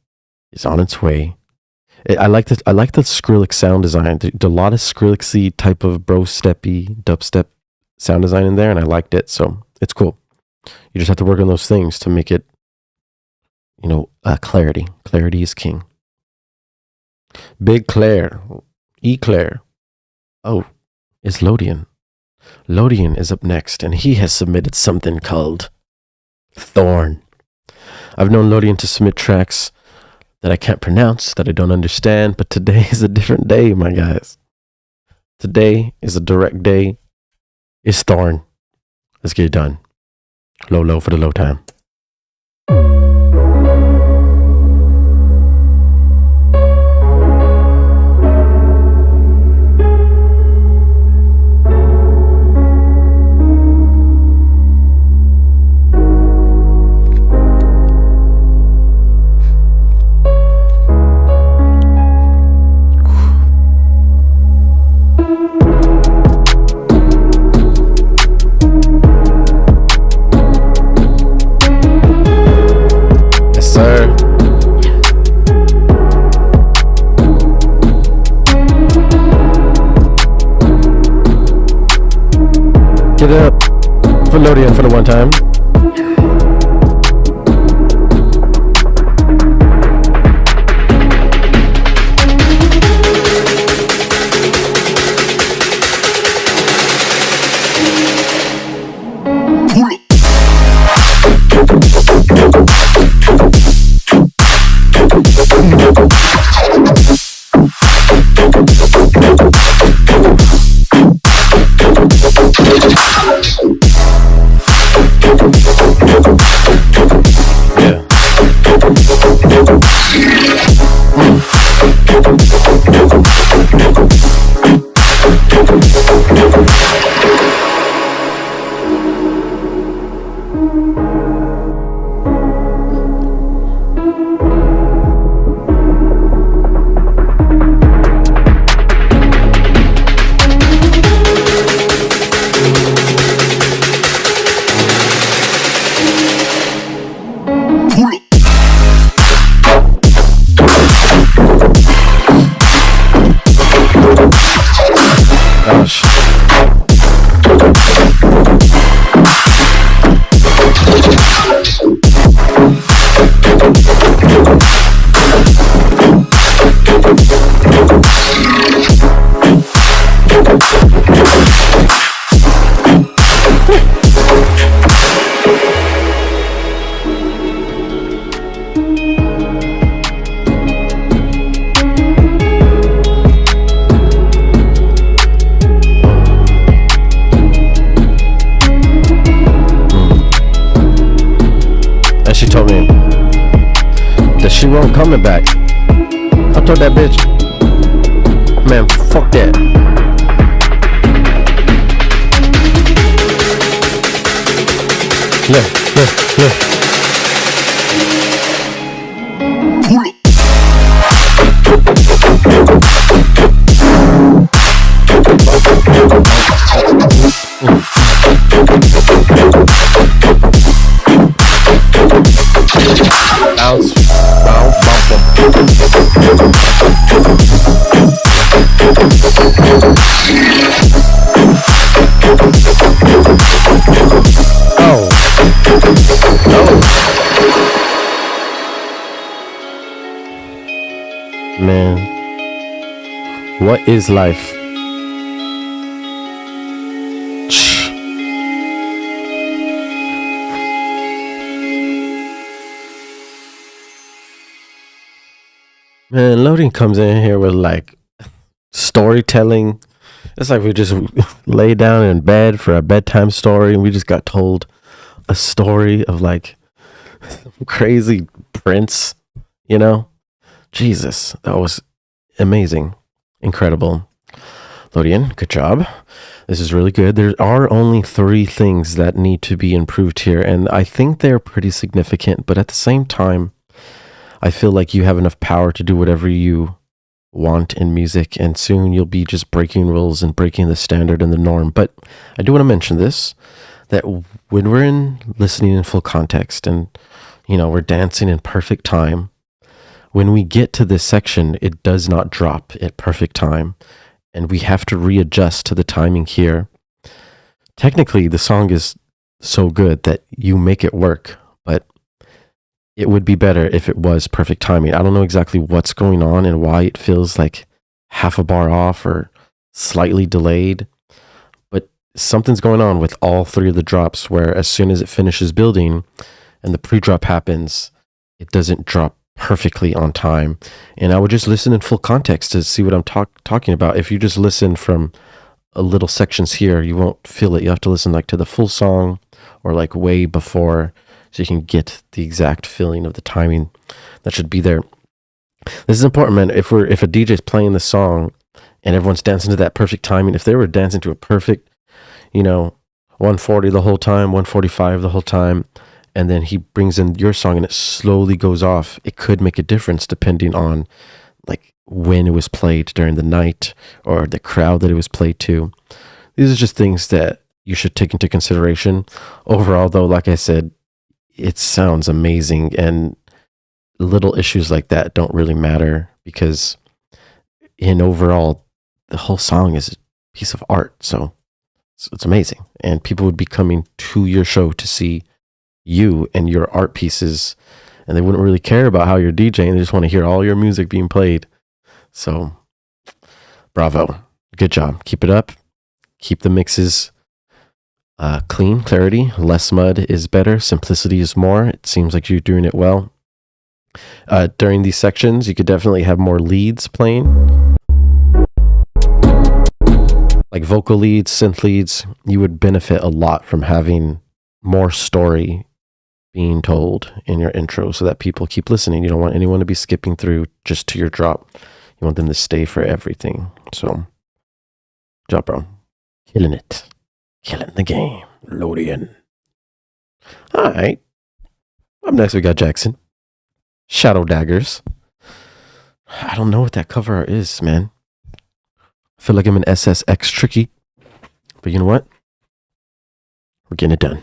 is on its way. I like the Skrillex sound design. There's a lot of Skrillexy type of bro-steppy, dubstep sound design in there, and I liked it, so it's cool. You just have to work on those things to make it, clarity. Clarity is king. Big Claire, Eclair. Oh, it's Lodon. Lodon is up next, and he has submitted something called Thorn. I've known Lodon to submit tracks that I can't pronounce, that I don't understand, but today is a different day, my guys. Today is a direct day. It's Thorn. Let's get it done. Low for the low time. Get it up for Lodon for the one time. She told me that she won't coming back. I told that bitch, man, fuck that. Look. Bounce. Oh. No. Man. What is life? Man, Lodon comes in here with like storytelling. It's like we just lay down in bed for a bedtime story and we just got told a story of like crazy prince, you know? Jesus, that was amazing. Incredible. Lodon, good job. This is really good. There are only 3 things that need to be improved here, and I think they're pretty significant, but at the same time, I feel like you have enough power to do whatever you want in music, and soon you'll be just breaking rules and breaking the standard and the norm. But I do want to mention this, that when we're listening in full context and, you know, we're dancing in perfect time, when we get to this section, it does not drop at perfect time, and we have to readjust to the timing here. Technically, the song is so good that you make it work, but it would be better if it was perfect timing. I don't know exactly what's going on and why it feels like half a bar off or slightly delayed, but something's going on with all 3 of the drops where as soon as it finishes building and the pre-drop happens, it doesn't drop perfectly on time. And I would just listen in full context to see what I'm talking about. If you just listen from a little sections here, you won't feel it. You have to listen like to the full song or like way before, so you can get the exact feeling of the timing that should be there. This is important, man. If a DJ is playing the song and everyone's dancing to that perfect timing, if they were dancing to a perfect, 140 the whole time, 145 the whole time, and then he brings in your song and it slowly goes off, it could make a difference depending on like when it was played during the night or the crowd that it was played to. These are just things that you should take into consideration. Overall, though, like I said, it sounds amazing, and little issues like that don't really matter because in overall, the whole song is a piece of art. So it's amazing. And people would be coming to your show to see you and your art pieces, and they wouldn't really care about how you're DJing. They just want to hear all your music being played. So bravo. Good job. Keep it up. Keep the mixes clean, clarity. Less mud is better. Simplicity is more. It seems like you're doing it well. During these sections, you could definitely have more leads playing. Like vocal leads, synth leads. You would benefit a lot from having more story being told in your intro so that people keep listening. You don't want anyone to be skipping through just to your drop. You want them to stay for everything. So, job, bro. Killing it. Killing the game. Lodon. All right. Up next, we got Jackson. Shadow Daggers. I don't know what that cover art is, man. I feel like I'm an SSX tricky. But you know what? We're getting it done.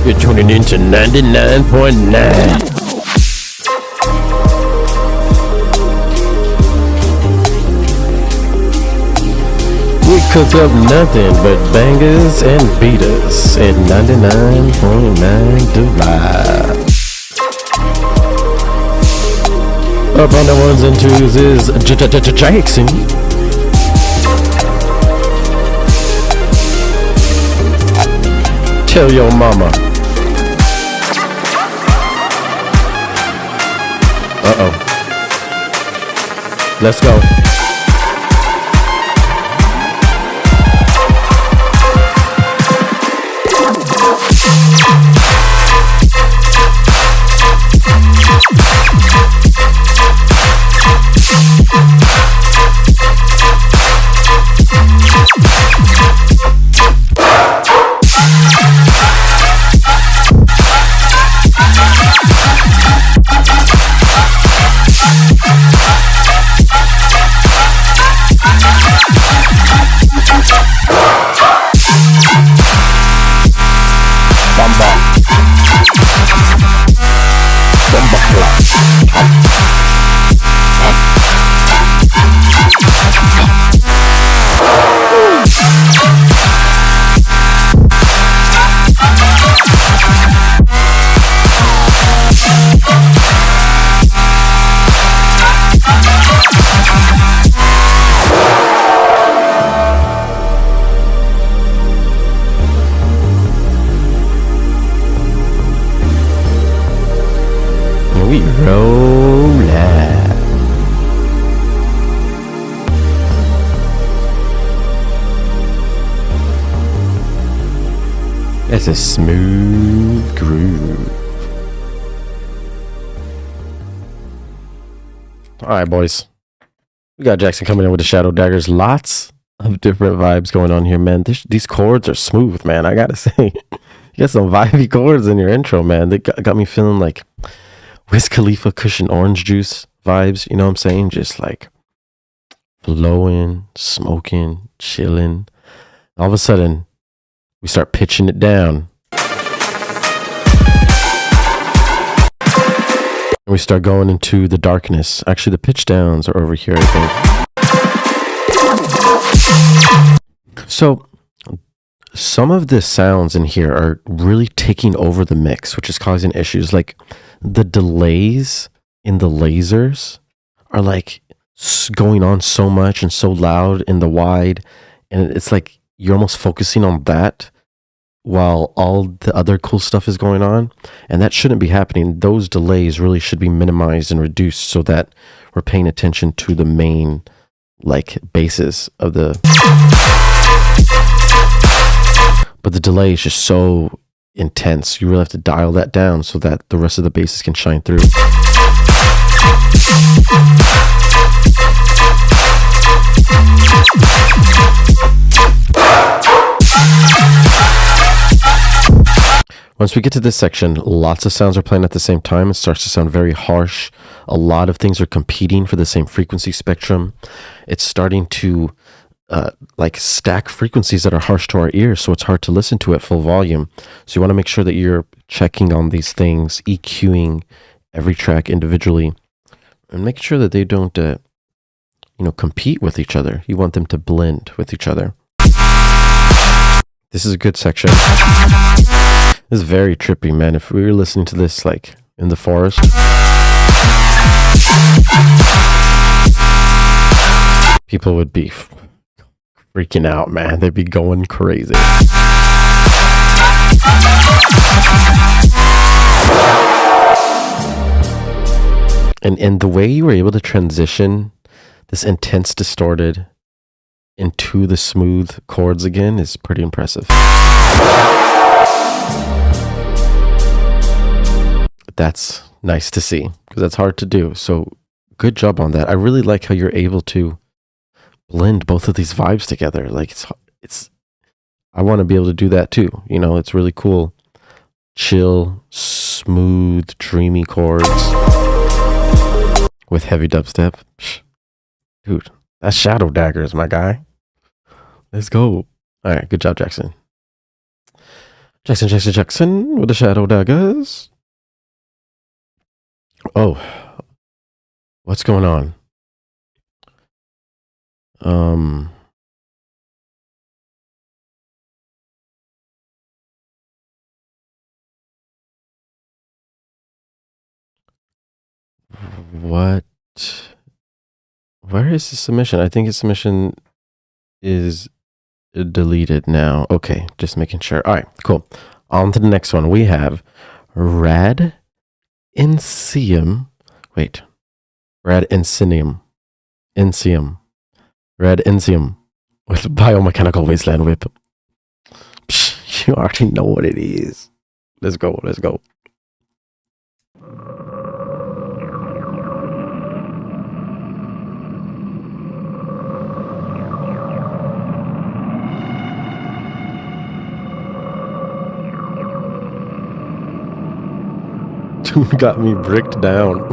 You're tuning into 99.9. We cook up nothing but bangers and beaters at 99.9 Dubai. Up on the ones and twos is Jackson. Tell your mama. Uh-oh. Let's go. We roll out. That's a smooth groove. Alright, boys. We got Jackson coming in with the Shadow Daggers. Lots of different vibes going on here, man. These chords are smooth, man. I gotta say. You got some vibey chords in your intro, man. They got me feeling like Wiz Khalifa cushion orange juice vibes, you know what I'm saying? Just like flowing, smoking, chilling. All of a sudden, we start pitching it down. And we start going into the darkness. Actually, the pitch downs are over here, I think. So, some of the sounds in here are really taking over the mix, which is causing issues. Like, the delays in the lasers are like going on so much and so loud in the wide, and it's like you're almost focusing on that while all the other cool stuff is going on, and that shouldn't be happening. Those delays really should be minimized and reduced so that we're paying attention to the main like bases of the, but the delay is just so intense. You really have to dial that down so that the rest of the bases can shine through. Once we get to this section, lots of sounds are playing at the same time. It starts to sound very harsh. A lot of things are competing for the same frequency spectrum. It's starting to like stack frequencies that are harsh to our ears, so it's hard to listen to at full volume. So you want to make sure that you're checking on these things, EQing every track individually, and make sure that they don't, compete with each other. You want them to blend with each other. This is a good section. This is very trippy, man. If we were listening to this like in the forest, people would be freaking out, man. They'd be going crazy. And the way you were able to transition this intense distorted into the smooth chords again is pretty impressive. That's nice to see, because that's hard to do. So good job on that. I really like how you're able to blend both of these vibes together. Like it's I want to be able to do that too. You know, it's really cool. Chill, smooth, dreamy chords with heavy dubstep. Dude, that's Shadow Daggers, my guy. Let's go. All right, good job, Jackson. Jackson with the shadow daggers. Oh, what's going on? What? Where is the submission? I think his submission is deleted now. Okay, just making sure. All right, cool. On to the next one. We have Rad Insium. Wait. Rad Insium. Rad Insium with biomechanical wasteland whip. Psh, you already know what it is. Let's go. Let's go. Dude got me bricked down.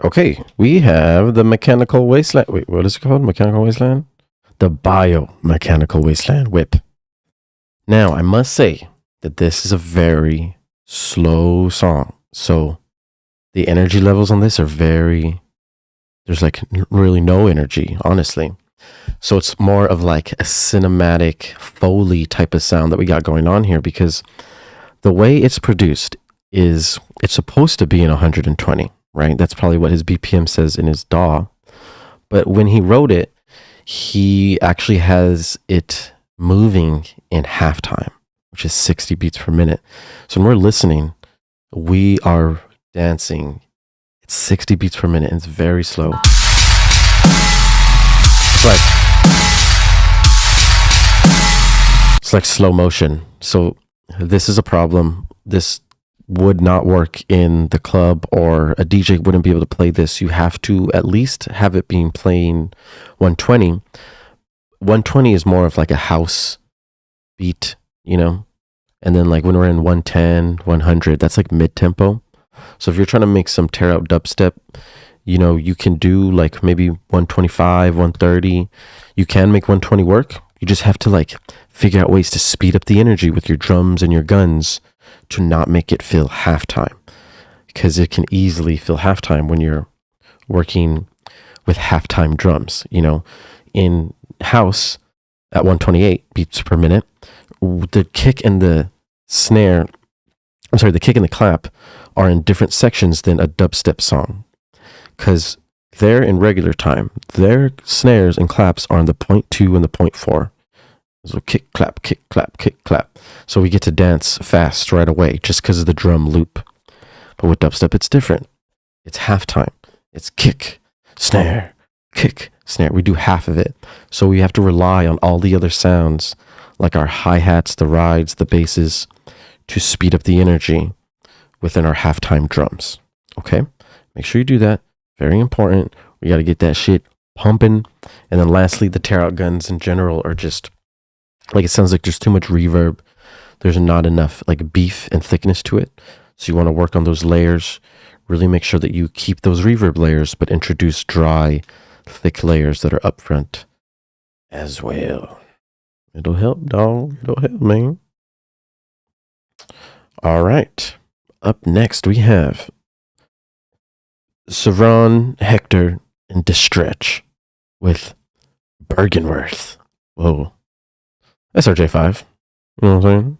Okay, we have the mechanical wasteland. Wait, what is it called? Mechanical wasteland? The biomechanical wasteland whip. Now, I must say that this is a very slow song. So the energy levels on this are there's like really no energy, honestly. So it's more of like a cinematic Foley type of sound that we got going on here, because the way it's produced is it's supposed to be in 120. Right? That's probably what his BPM says in his DAW. But when he wrote it, he actually has it moving in halftime, which is 60 beats per minute. So when we're listening, we are dancing. It's 60 beats per minute, and it's very slow. It's like slow motion. So this is a problem. This would not work in the club, or a DJ wouldn't be able to play this. You have to at least have it being playing 120. 120 is more of like a house beat, you know? And then like when we're in 110, 100, that's like mid-tempo. So if you're trying to make some tear-out dubstep, you know, you can do like maybe 125, 130. You can make 120 work. You just have to like figure out ways to speed up the energy with your drums and your guns to not make it feel halftime, because it can easily feel halftime when you're working with halftime drums. You know, in house at 128 beats per minute, the kick and the snare, the kick and the clap are in different sections than a dubstep song, because they're in regular time. Their snares and claps are on the 0.2 and the 0.4. So kick, clap, kick, clap, kick, clap. So we get to dance fast right away just because of the drum loop. But with dubstep, it's different. It's halftime. It's kick, snare, kick, snare. We do half of it. So we have to rely on all the other sounds, like our hi-hats, the rides, the basses, to speed up the energy within our halftime drums. Okay? Make sure you do that. Very important. We got to get that shit pumping. And then lastly, the tear-out guns in general are just, like, it sounds like there's too much reverb. There's not enough like beef and thickness to it. So you want to work on those layers. Really make sure that you keep those reverb layers, but introduce dry, thick layers that are up front as well. It'll help, dog. It'll help, man. All right. Up next, we have Sron, Hector, and Distretch with Bergenworth. Whoa. SRJ5. You know what I'm saying?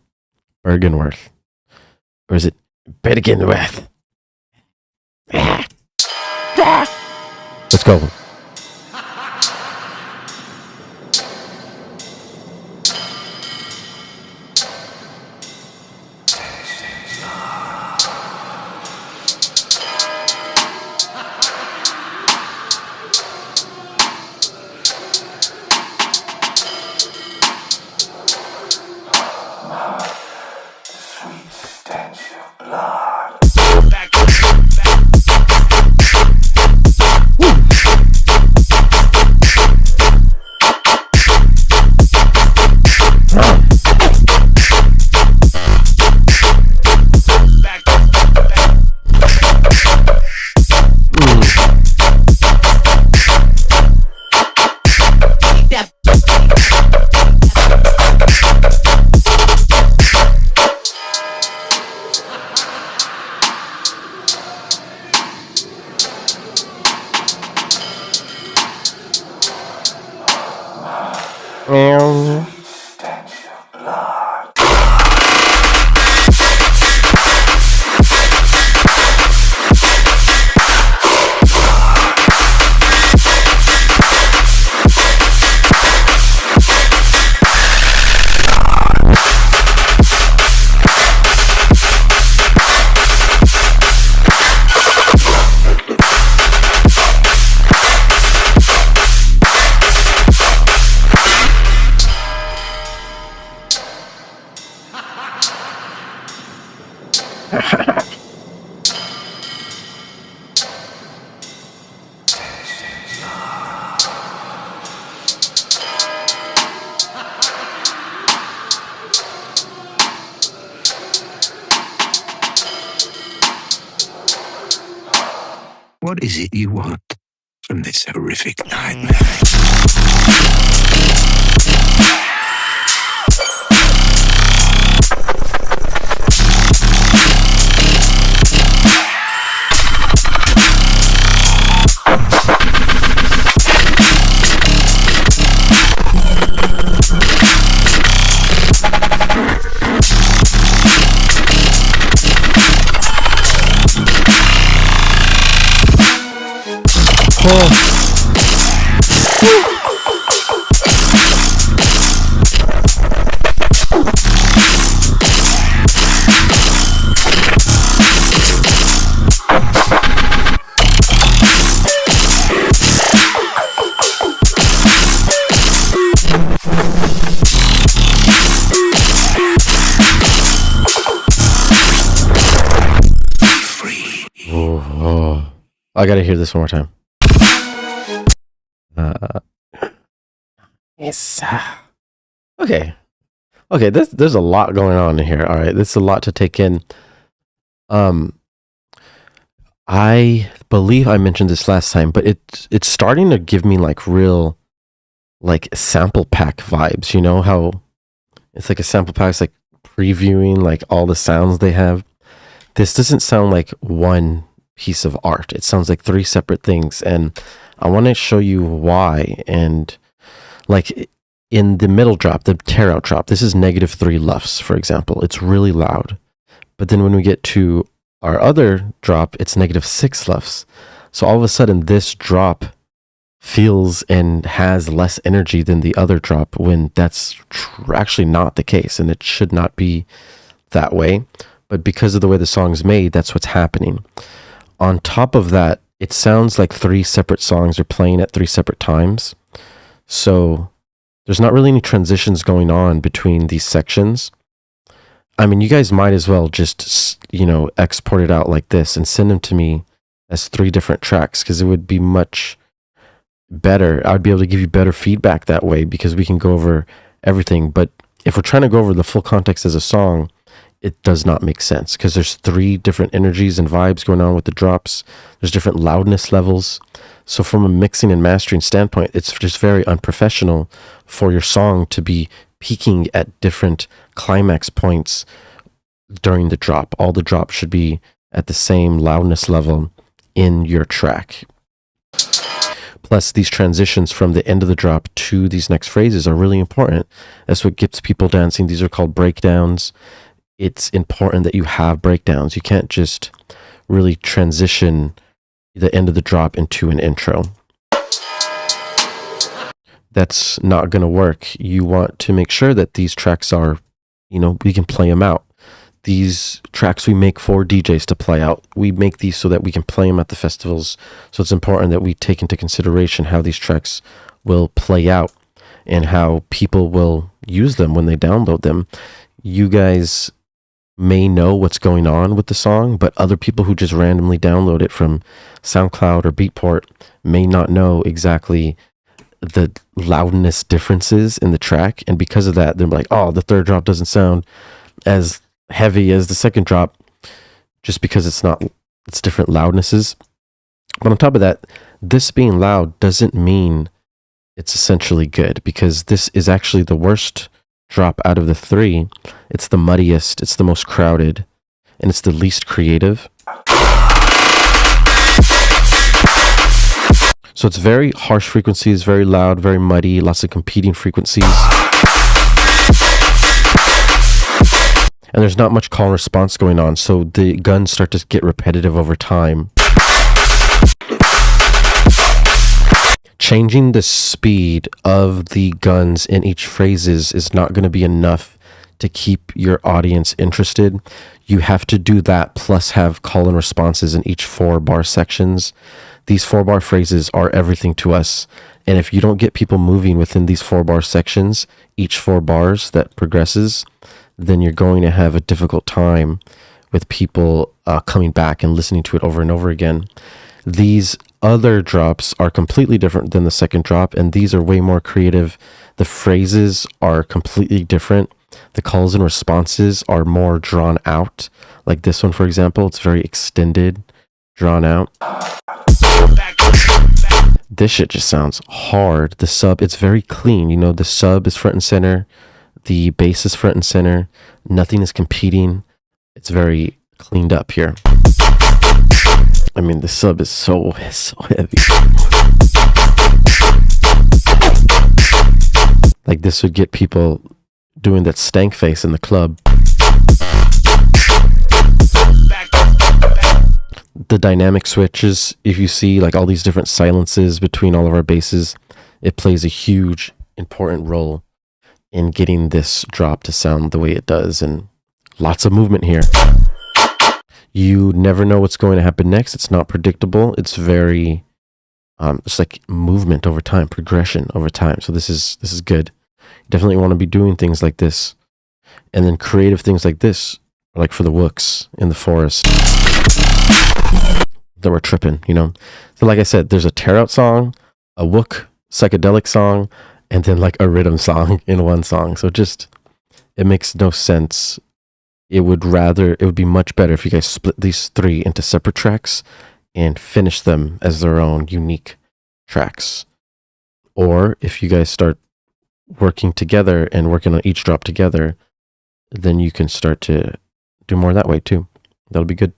Bergenworth. Or is it Bergenworth? Let's go. What is it you want from this horrific nightmare? I gotta hear this one more time. Yes. Okay. Okay, there's a lot going on in here. All right, there's a lot to take in. I believe I mentioned this last time, but it's starting to give me like real like sample pack vibes. You know how it's like a sample pack, it's like previewing like all the sounds they have. This doesn't sound like one piece of art. It sounds like three separate things, and I want to show you why. And like in the middle drop, the tearout drop, this is -3 lufs, for example. It's really loud. But then when we get to our other drop, it's -6 lufs. So all of a sudden this drop feels and has less energy than the other drop, when that's actually not the case, and it should not be that way. But because of the way the song's made, that's what's happening. On top of that, it sounds like three separate songs are playing at three separate times. So there's not really any transitions going on between these sections. I mean, you guys might as well just, you know, export it out like this and send them to me as 3 different tracks, because it would be much better. I'd be able to give you better feedback that way, because we can go over everything. But if we're trying to go over the full context as a song, it does not make sense because there's 3 different energies and vibes going on with the drops. There's different loudness levels. So from a mixing and mastering standpoint, it's just very unprofessional for your song to be peaking at different climax points during the drop. All the drops should be at the same loudness level in your track. Plus, these transitions from the end of the drop to these next phrases are really important. That's what gets people dancing. These are called breakdowns. It's important that you have breakdowns. You can't just really transition the end of the drop into an intro. That's not going to work. You want to make sure that these tracks are, we can play them out. These tracks we make for DJs to play out. We make these so that we can play them at the festivals. So it's important that we take into consideration how these tracks will play out and how people will use them when they download them. You guys may know what's going on with the song, but other people who just randomly download it from SoundCloud or Beatport may not know exactly the loudness differences in the track. And because of that, they're like, oh, the third drop doesn't sound as heavy as the second drop, just because it's different loudnesses. But on top of that, this being loud doesn't mean it's essentially good, because this is actually the worst drop out of the 3. It's the muddiest, it's the most crowded, and it's the least creative. So it's very harsh frequencies, very loud, very muddy, lots of competing frequencies. And there's not much call and response going on, so the guns start to get repetitive over time. Changing the speed of the guns in each phrases is not going to be enough to keep your audience interested. You have to do that plus have call and responses in each 4-bar sections. These 4-bar phrases are everything to us. And if you don't get people moving within these 4-bar sections, each 4 bars that progresses, then you're going to have a difficult time with people coming back and listening to it over and over again. These other drops are completely different than the second drop, and these are way more creative. The phrases are completely different. The calls and responses are more drawn out. Like this one, for example, it's very extended, drawn out. This shit just sounds hard. The sub, it's very clean. The sub is front and center. The bass is front and center. Nothing is competing. It's very cleaned up here. I mean, the sub is so heavy. Like, this would get people doing that stank face in the club. The dynamic switches, if you see like all these different silences between all of our basses, it plays a huge, important role in getting this drop to sound the way it does, and lots of movement here. You never know what's going to happen next. It's not predictable. It's very it's like movement over time, progression over time. So this is good. You definitely want to be doing things like this, and then creative things like this, like for the wooks in the forest that we're tripping. So like I said, there's a tearout song, a wook psychedelic song, and then like a rhythm song in one song. So it makes no sense. It would be much better if you guys split these 3 into separate tracks and finish them as their own unique tracks. Or if you guys start working together and working on each drop together, then you can start to do more that way too. That'll be good.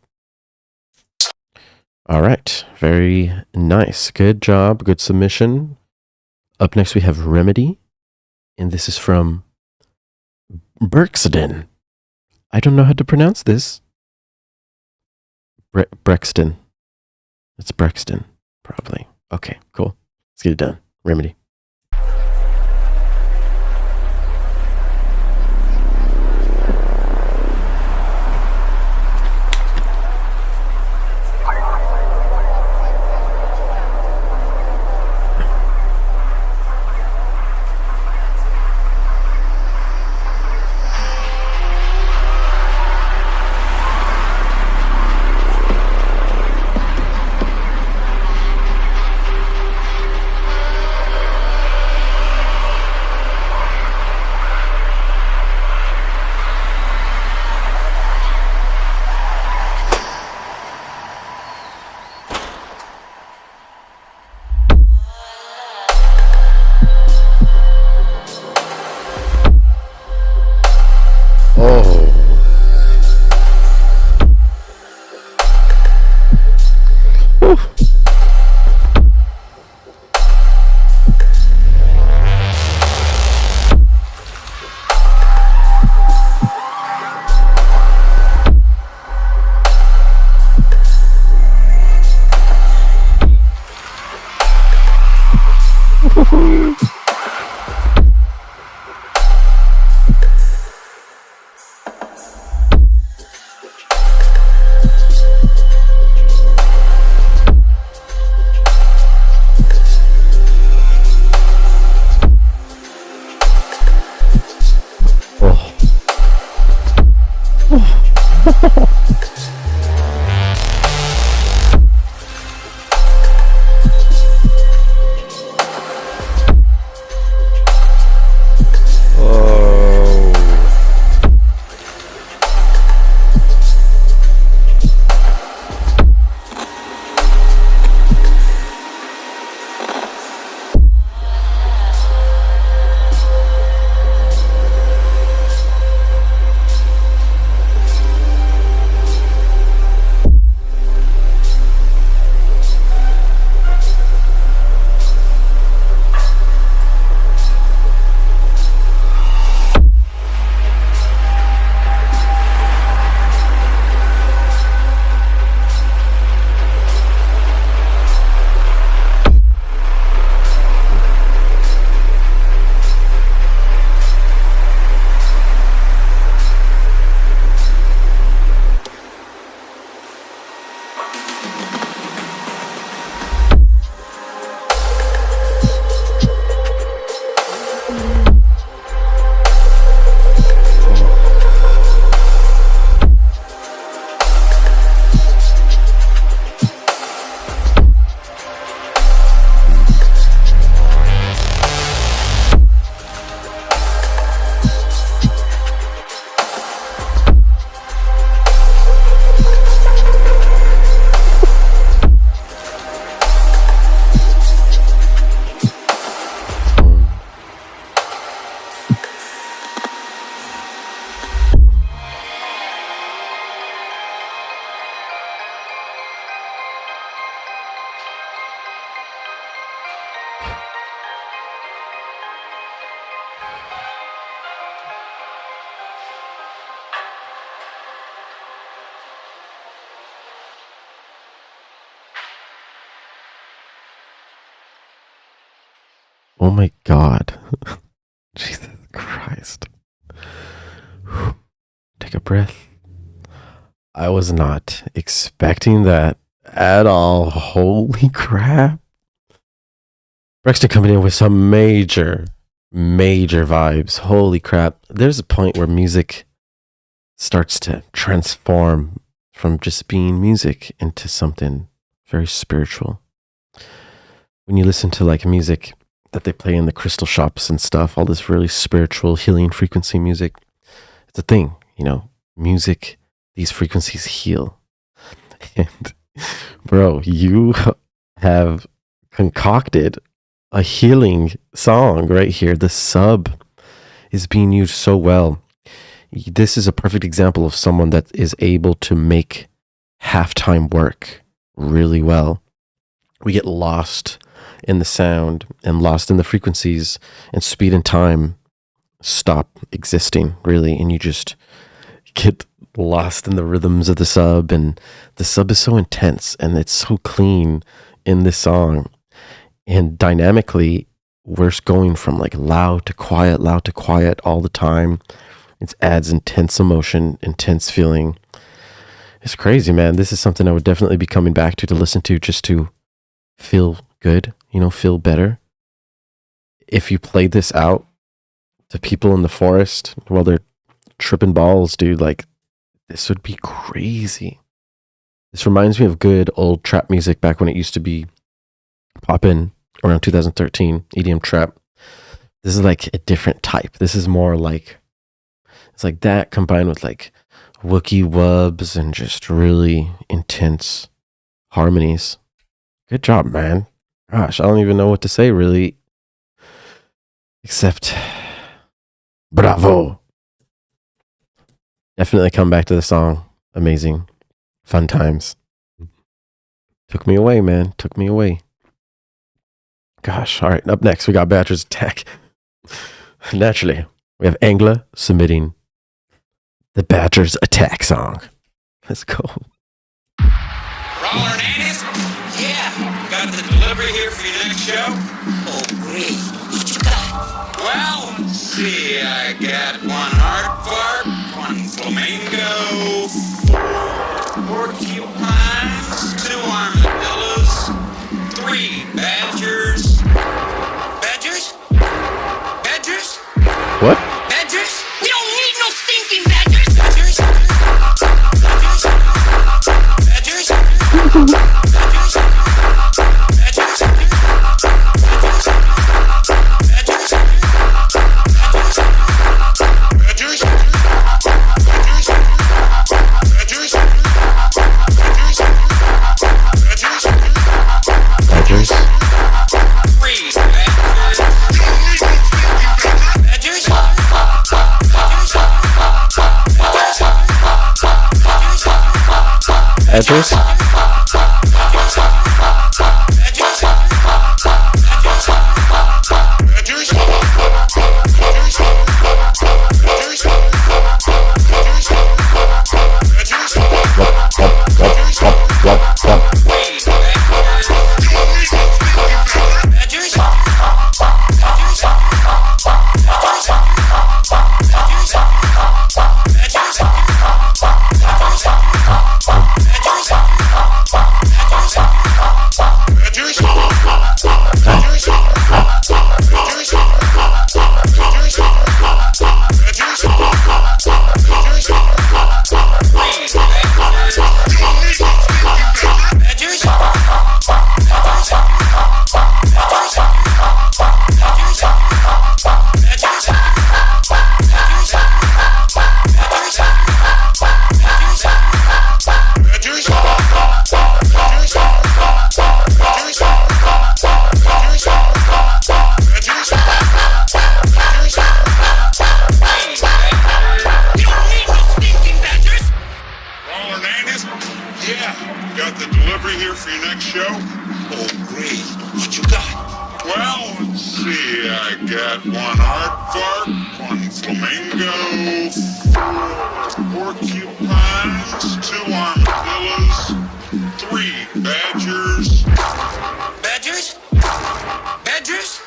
All right. Very nice. Good job. Good submission. Up next, we have Remedy, and this is from Brexton. I don't know how to pronounce this. Brexton. It's Brexton, probably. Okay, cool. Let's get it done. Remedy. Oh my God. Jesus Christ. Take a breath. I was not expecting that at all. Holy crap. Brexton coming in with some major vibes. Holy crap. There's a point where music starts to transform from just being music into something very spiritual. When you listen to like music that they play in the crystal shops and stuff, all this really spiritual healing frequency music, it's a thing, you know, music, these frequencies heal. And bro, you have concocted a healing song right here. The sub is being used so well. This is a perfect example of someone that is able to make halftime work really well. We get lost in the sound and lost in the frequencies, and speed and time stop existing really, and you just get lost in the rhythms of the sub. And the sub is so intense and it's so clean in this song. And dynamically, we're going from like loud to quiet all the time. It adds intense emotion, intense feeling. It's crazy, man. This is something I would definitely be coming back to listen to, just to feel good, you know, feel better. If you played this out to people in the forest while they're tripping balls, dude, like, this would be crazy. This reminds me of good old trap music back when it used to be poppin' around 2013, EDM trap. This is like a different type. This is more like, it's like that combined with like Wookiee wubs and just really intense harmonies. Good job, man. Gosh, I don't even know what to say really, except bravo. Definitely come back to the song. Amazing. Fun times. Took me away, man. Took me away. Gosh, all right. Up next, we got Badger's Attack. Naturally, we have Angla submitting the Badger's Attack song. Let's go. Roller Nannies? Yeah. Got the delivery here for your next show? Oh, great. What you got? Well, let's see. I got one hard fart, one flamingo, 4 porcupines, 2 armadillos, 3 badgers. Badgers? Badgers? What? Badgers? We don't need no stinking badgers! Badgers? Badgers? Badgers? Badgers? Badgers? Badgers? Badgers? Badgers? Badgers? Badgers?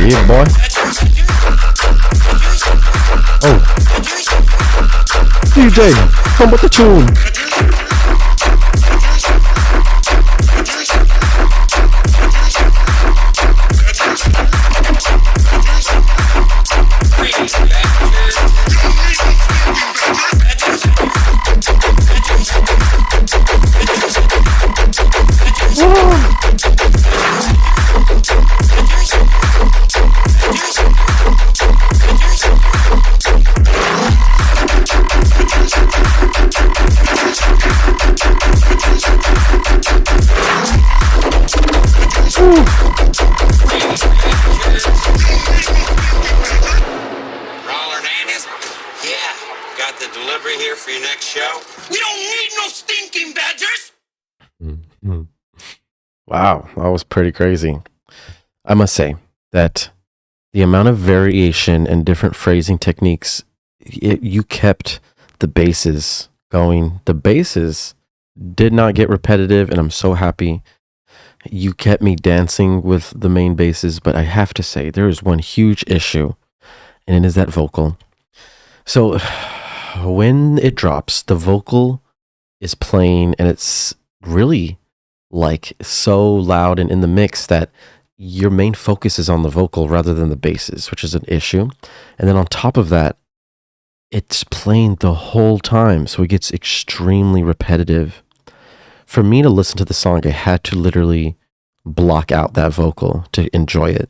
Yeah, boy. Oh. DJ, come with the tune. Wow, that was pretty crazy. I must say that the amount of variation and different phrasing techniques, you kept the basses going. The basses did not get repetitive, and I'm so happy. You kept me dancing with the main basses, but I have to say there is one huge issue, and it is that vocal. So when it drops, the vocal is playing, and it's really like so loud and in the mix that your main focus is on the vocal rather than the basses, which is an issue. And then on top of that, it's playing the whole time, so it gets extremely repetitive. For me to listen to the song, I had to literally block out that vocal to enjoy it.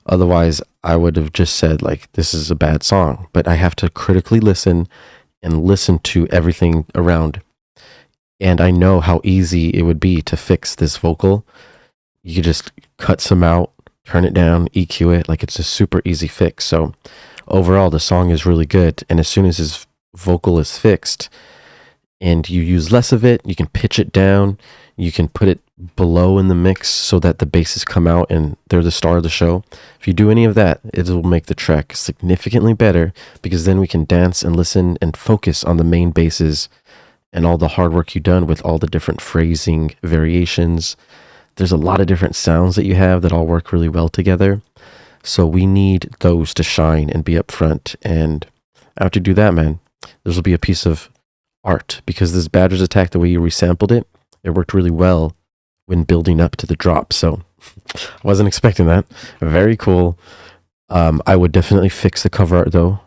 Otherwise, I would have just said, like, this is a bad song. But I have to critically listen and listen to everything around. And I know how easy it would be to fix this vocal. You could just cut some out, turn it down, EQ it. Like, it's a super easy fix. So overall, the song is really good. And as soon as his vocal is fixed and you use less of it, you can pitch it down. You can put it below in the mix so that the basses come out and they're the star of the show. If you do any of that, it will make the track significantly better, because then we can dance and listen and focus on the main basses and all the hard work you've done with all the different phrasing variations. There's a lot of different sounds that you have that all work really well together. So we need those to shine and be up front. And after you do that, man, this will be a piece of art, because this Badger's attack, the way you resampled it, it worked really well when building up to the drop. So I wasn't expecting that. Very cool. I would definitely fix the cover art though.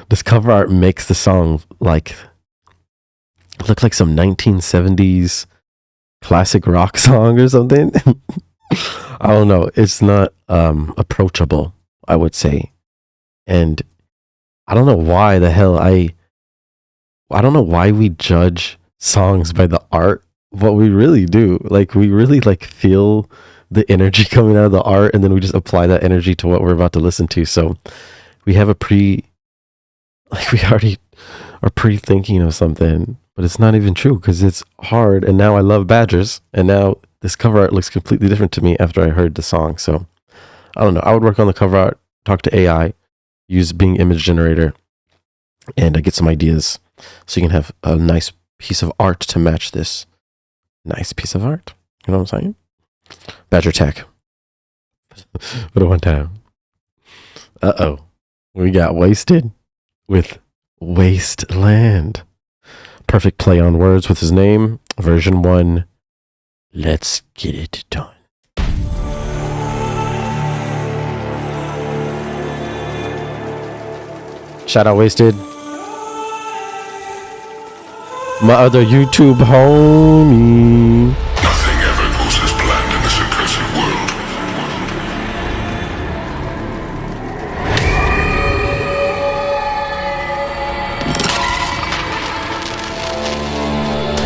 This cover art makes the song like look like some 1970s classic rock song or something. I don't know. It's not approachable, I would say. And I don't know why the hell I don't know why we judge songs by the art, but we really do. Like, we really like feel the energy coming out of the art, and then we just apply that energy to what we're about to listen to. So we have we already are pre-thinking of something, but it's not even true because it's hard. And now I love Badgers, and now this cover art looks completely different to me after I heard the song. So I don't know. I would work on the cover art, talk to AI, use Bing image generator, and get some ideas so you can have a nice piece of art to match this nice piece of art. You know what I'm saying? Badger Tech. But at one time. We got Wasted with Wasteland. Perfect play on words with his name. Version 1. Let's get it done. Shout out Wasted. My other YouTube homie. Nothing ever goes as planned in this impressive world.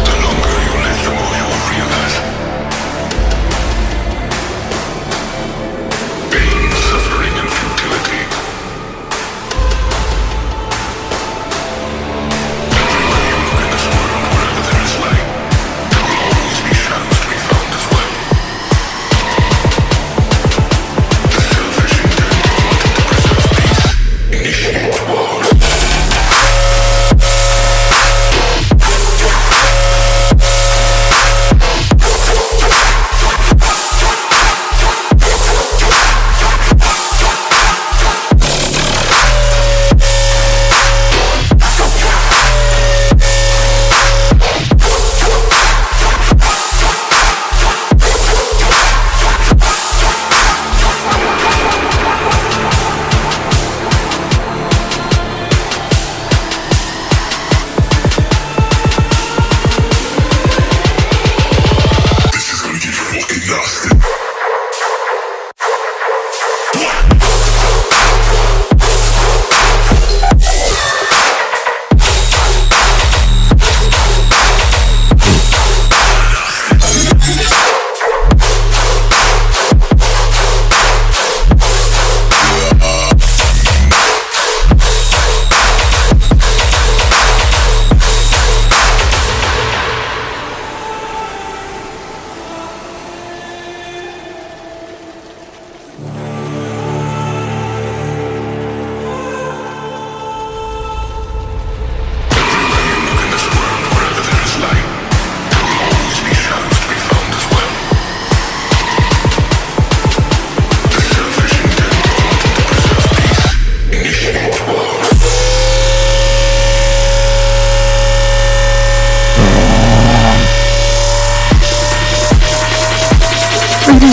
The longer you live, the more you will realize. Pain, suffering, and futility. Everywhere you look in this world, wherever there is light, there will always be shadow.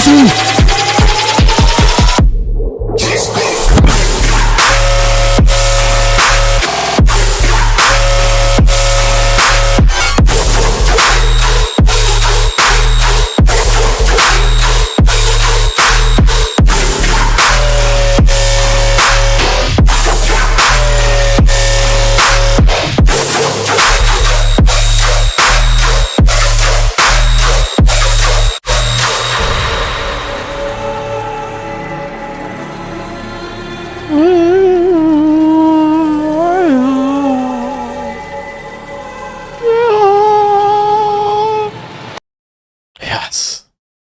Yes.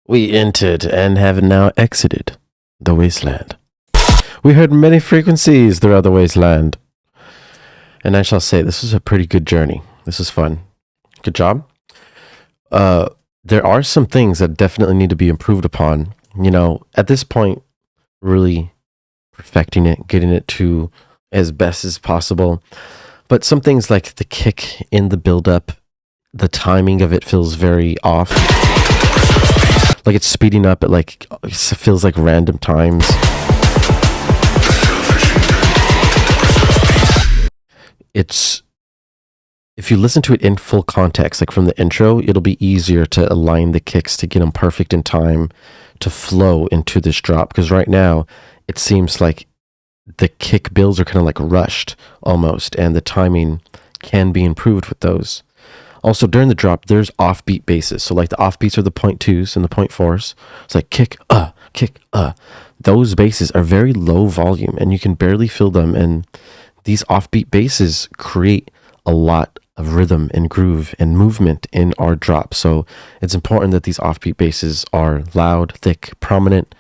We entered and have now exited the Wasteland. We heard many frequencies throughout the Wasteland. And I shall say, this was a pretty good journey. This was fun. Good job. There are some things that definitely need to be improved upon. You know, at this point, really perfecting it, getting it to as best as possible. But some things like the kick in the build-up, the timing of it feels very off. Like it's speeding up at like, it feels like random times. It's, if you listen to it in full context, like from the intro, it'll be easier to align the kicks to get them perfect in time to flow into this drop. Because right now, it seems like the kick builds are kind of like rushed almost, and the timing can be improved with those. Also, during the drop, there's offbeat basses. So like the offbeats are the 0.2s and the 0.4s. It's like kick, kick, Those basses are very low volume and you can barely feel them. And these offbeat basses create a lot of rhythm and groove and movement in our drop. So it's important that these offbeat basses are loud, thick, prominent,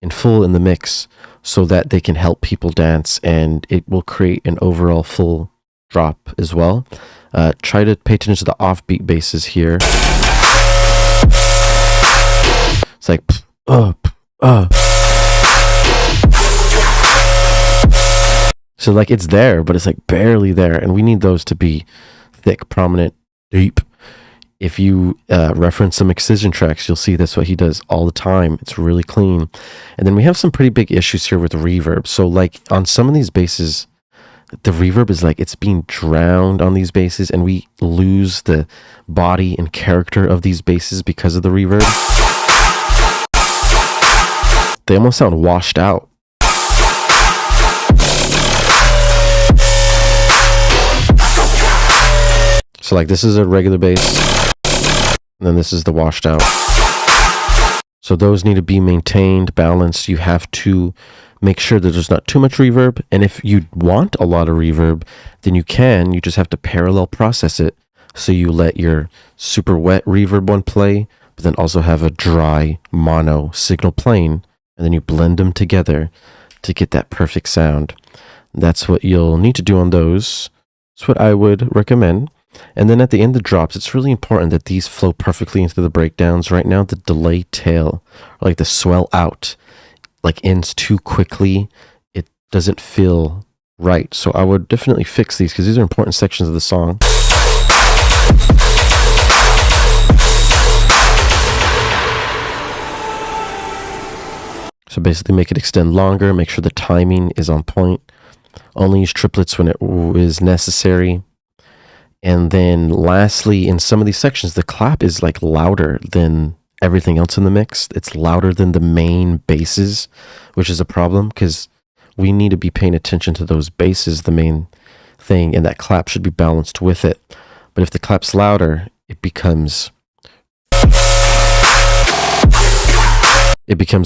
and full in the mix so that they can help people dance, and it will create an overall full drop as well. Try to pay attention to the offbeat basses here. It's like So like it's there, but it's like barely there, and we need those to be thick, prominent, deep. If you reference some excision tracks, you'll see that's what he does all the time. It's really clean. And then we have some pretty big issues here with reverb. So like on some of these basses, the reverb is like it's being drowned on these basses, and we lose the body and character of these basses because of the reverb. They almost sound washed out. So like this is a regular bass, and then this is the washed out. So those need to be maintained, balanced. You have to make sure that there's not too much reverb. And if you want a lot of reverb, then you just have to parallel process it. So you let your super wet reverb one play, but then also have a dry mono signal playing, and then you blend them together to get that perfect sound. That's what you'll need to do on those. That's what I would recommend. And then at the end of the drops, it's really important that these flow perfectly into the breakdowns. Right now, the delay tail, or like the swell out, like ends too quickly. It doesn't feel right. So I would definitely fix these because these are important sections of the song. So basically make it extend longer, make sure the timing is on point. Only use triplets when it is necessary. And then lastly, in some of these sections, the clap is like louder than everything else in the mix. It's louder than the main basses, which is a problem because we need to be paying attention to those basses, the main thing, and that clap should be balanced with it. But if the clap's louder, it becomes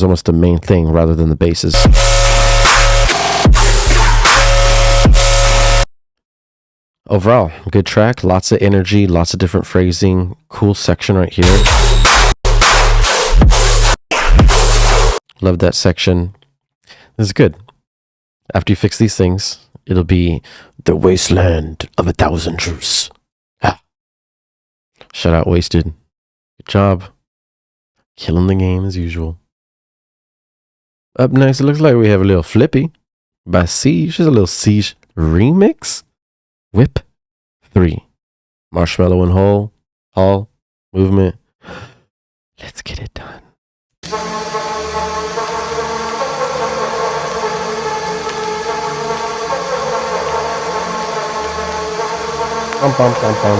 almost the main thing rather than the basses. Overall, good track, lots of energy, lots of different phrasing, cool section right here. Love that section. This is good. After you fix these things, it'll be the Wasteland of 1,000 truths. Ah. Shout out Wasted. Good job. Killing the game as usual. Up next, it looks like we have a little Flippy by Siege. Just a little Siege remix. WIP 3. Marshmallow and Hall. Movement. Let's get it done. Bum, bum, bum, bum.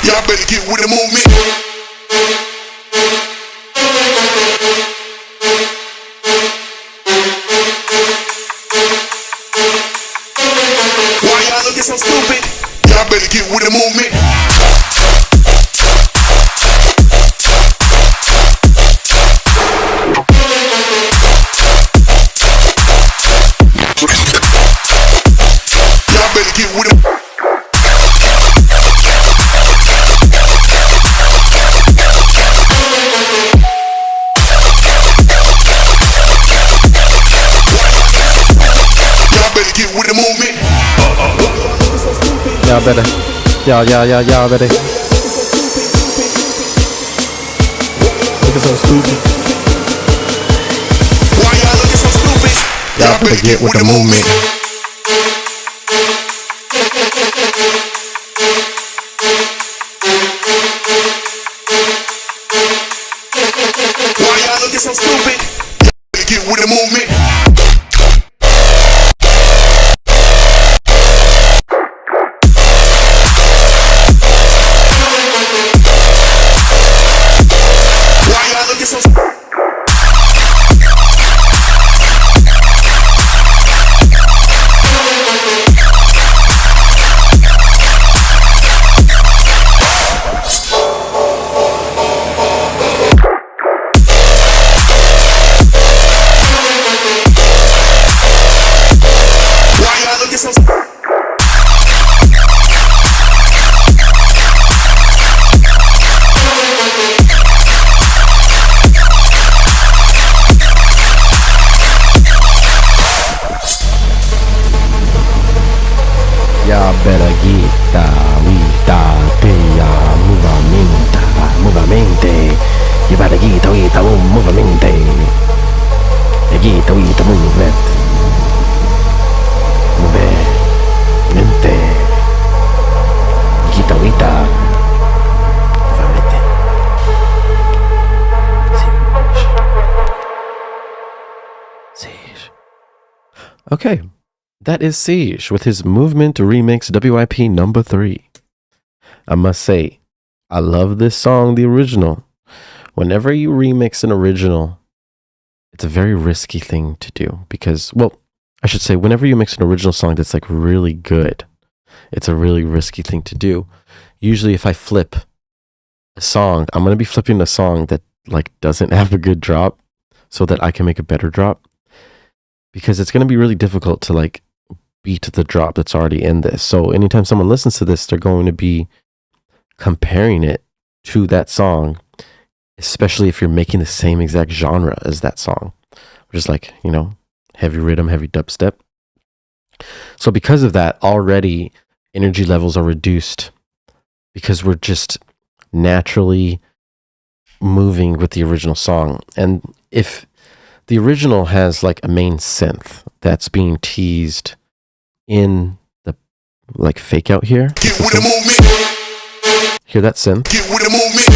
Y'all better get with the movement. Why y'all looking so stupid? Y'all better get with the movement. Y'all better get with the with the movement. Y'all better. Y'all better. Looking so stupid. Why y'all looking so stupid? Y'all better get with the movement. Why y'all looking so stupid? Y'all better get with the movement. Okay, that is Siege with his Movement Remix WIP number 3. I must say, I love this song, the original. Whenever you remix an original, it's a very risky thing to do because, well, I should say, whenever you mix an original song that's like really good, it's a really risky thing to do. Usually if I flip a song, I'm going to be flipping a song that like doesn't have a good drop so that I can make a better drop. Because it's going to be really difficult to like beat the drop that's already in this. So anytime someone listens to this, they're going to be comparing it to that song, especially if you're making the same exact genre as that song, which is like, you know, heavy rhythm, heavy dubstep. So because of that, already energy levels are reduced because we're just naturally moving with the original song. And if the original has like a main synth that's being teased in the like fake out here. Get with the movement. Hear that synth? Get with the movement.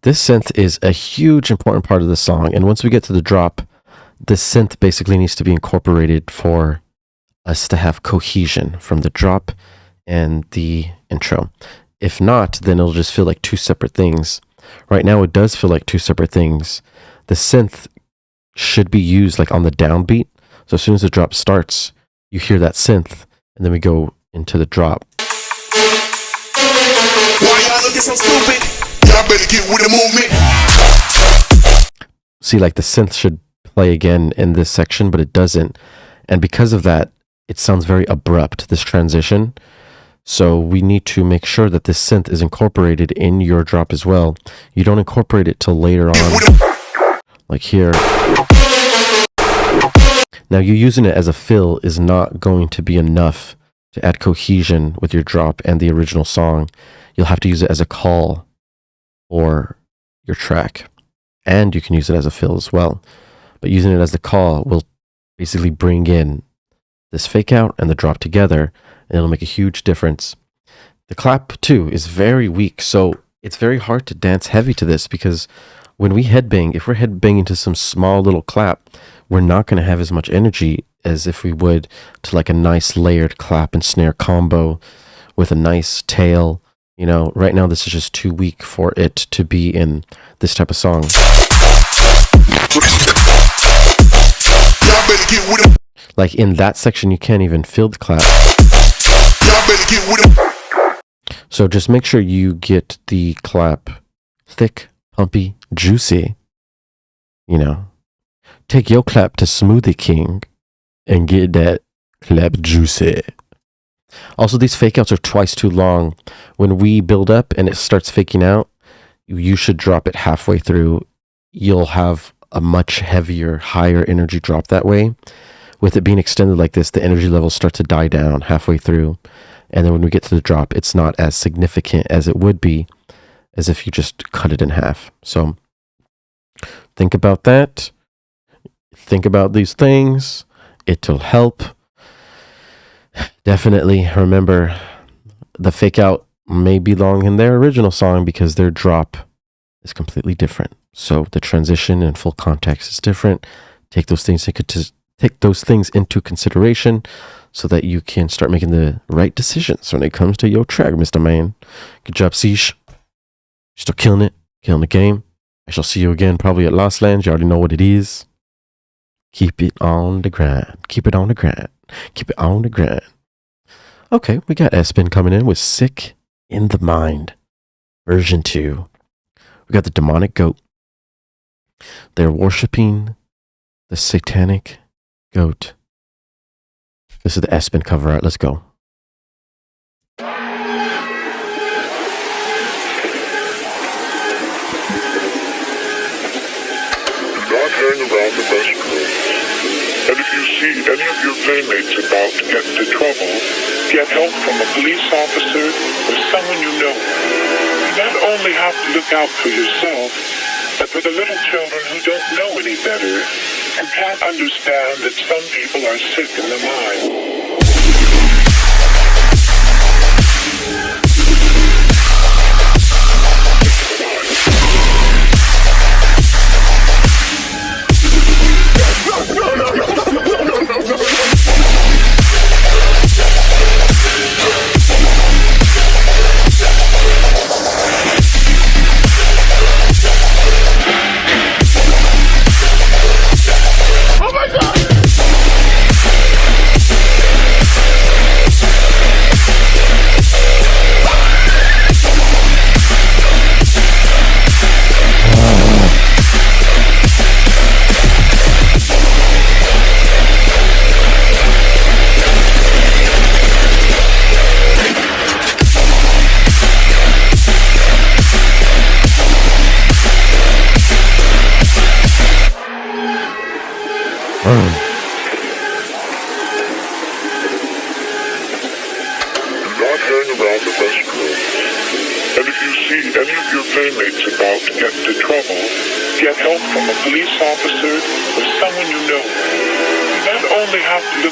This synth is a huge important part of the song, and once we get to the drop, the synth basically needs to be incorporated for us to have cohesion from the drop and the intro. If not, then it'll just feel like two separate things. Right now it does feel like two separate things. The synth should be used like on the downbeat. So as soon as the drop starts, you hear that synth, and then we go into the drop. Why y'all looking so stupid? Y'all better get with the movement. See, like the synth should play again in this section, but it doesn't. And because of that, it sounds very abrupt, this transition. So we need to make sure that this synth is incorporated in your drop as well. You don't incorporate it till later on, like here. Now, you using it as a fill is not going to be enough to add cohesion with your drop and the original song. You'll have to use it as a call for your track. And you can use it as a fill as well. But using it as the call will basically bring in this fake out and the drop together. and it'll make a huge difference. The clap too is very weak, so it's very hard to dance heavy to this, because when we headbang, if we're headbanging to some small little clap, we're not going to have as much energy as if we would to like a nice layered clap and snare combo with a nice tail. You know, right now this is just too weak for it to be in this type of song. Like in that section, you can't even feel the clap. So just make sure you get the clap thick, pumpy, juicy. You know, take your clap to Smoothie King and get that clap juicy. Also, these fake outs are twice too long. When we build up and it starts faking out, you should drop it halfway through. You'll have a much heavier, higher energy drop that way. With it being extended like this, the energy levels start to die down halfway through. And then when we get to the drop, it's not as significant as it would be as if you just cut it in half. So think about that. Think about these things. It'll help. Definitely remember, the fake out may belong in their original song because their drop is completely different. So the transition and full context is different. Take those things into consideration so that you can start making the right decisions when it comes to your track, Mr. Man. Good job, Siege. You're still killing it, killing the game. I shall see you again probably at Wasteland. You already know what it is. Keep it on the grind. Keep it on the grind. Keep it on the grind. Okay, we got Espin coming in with Sick in the Mind, version 2. We got the demonic goat. They're worshiping the satanic goat. This is the Espin cover art. Let's go. Not hang around the restrooms. And if you see any of your playmates about to get into trouble, get help from a police officer or someone you know. You not only have to look out for yourself, but for the little children who don't know any better, who can't understand that some people are sick in the mind.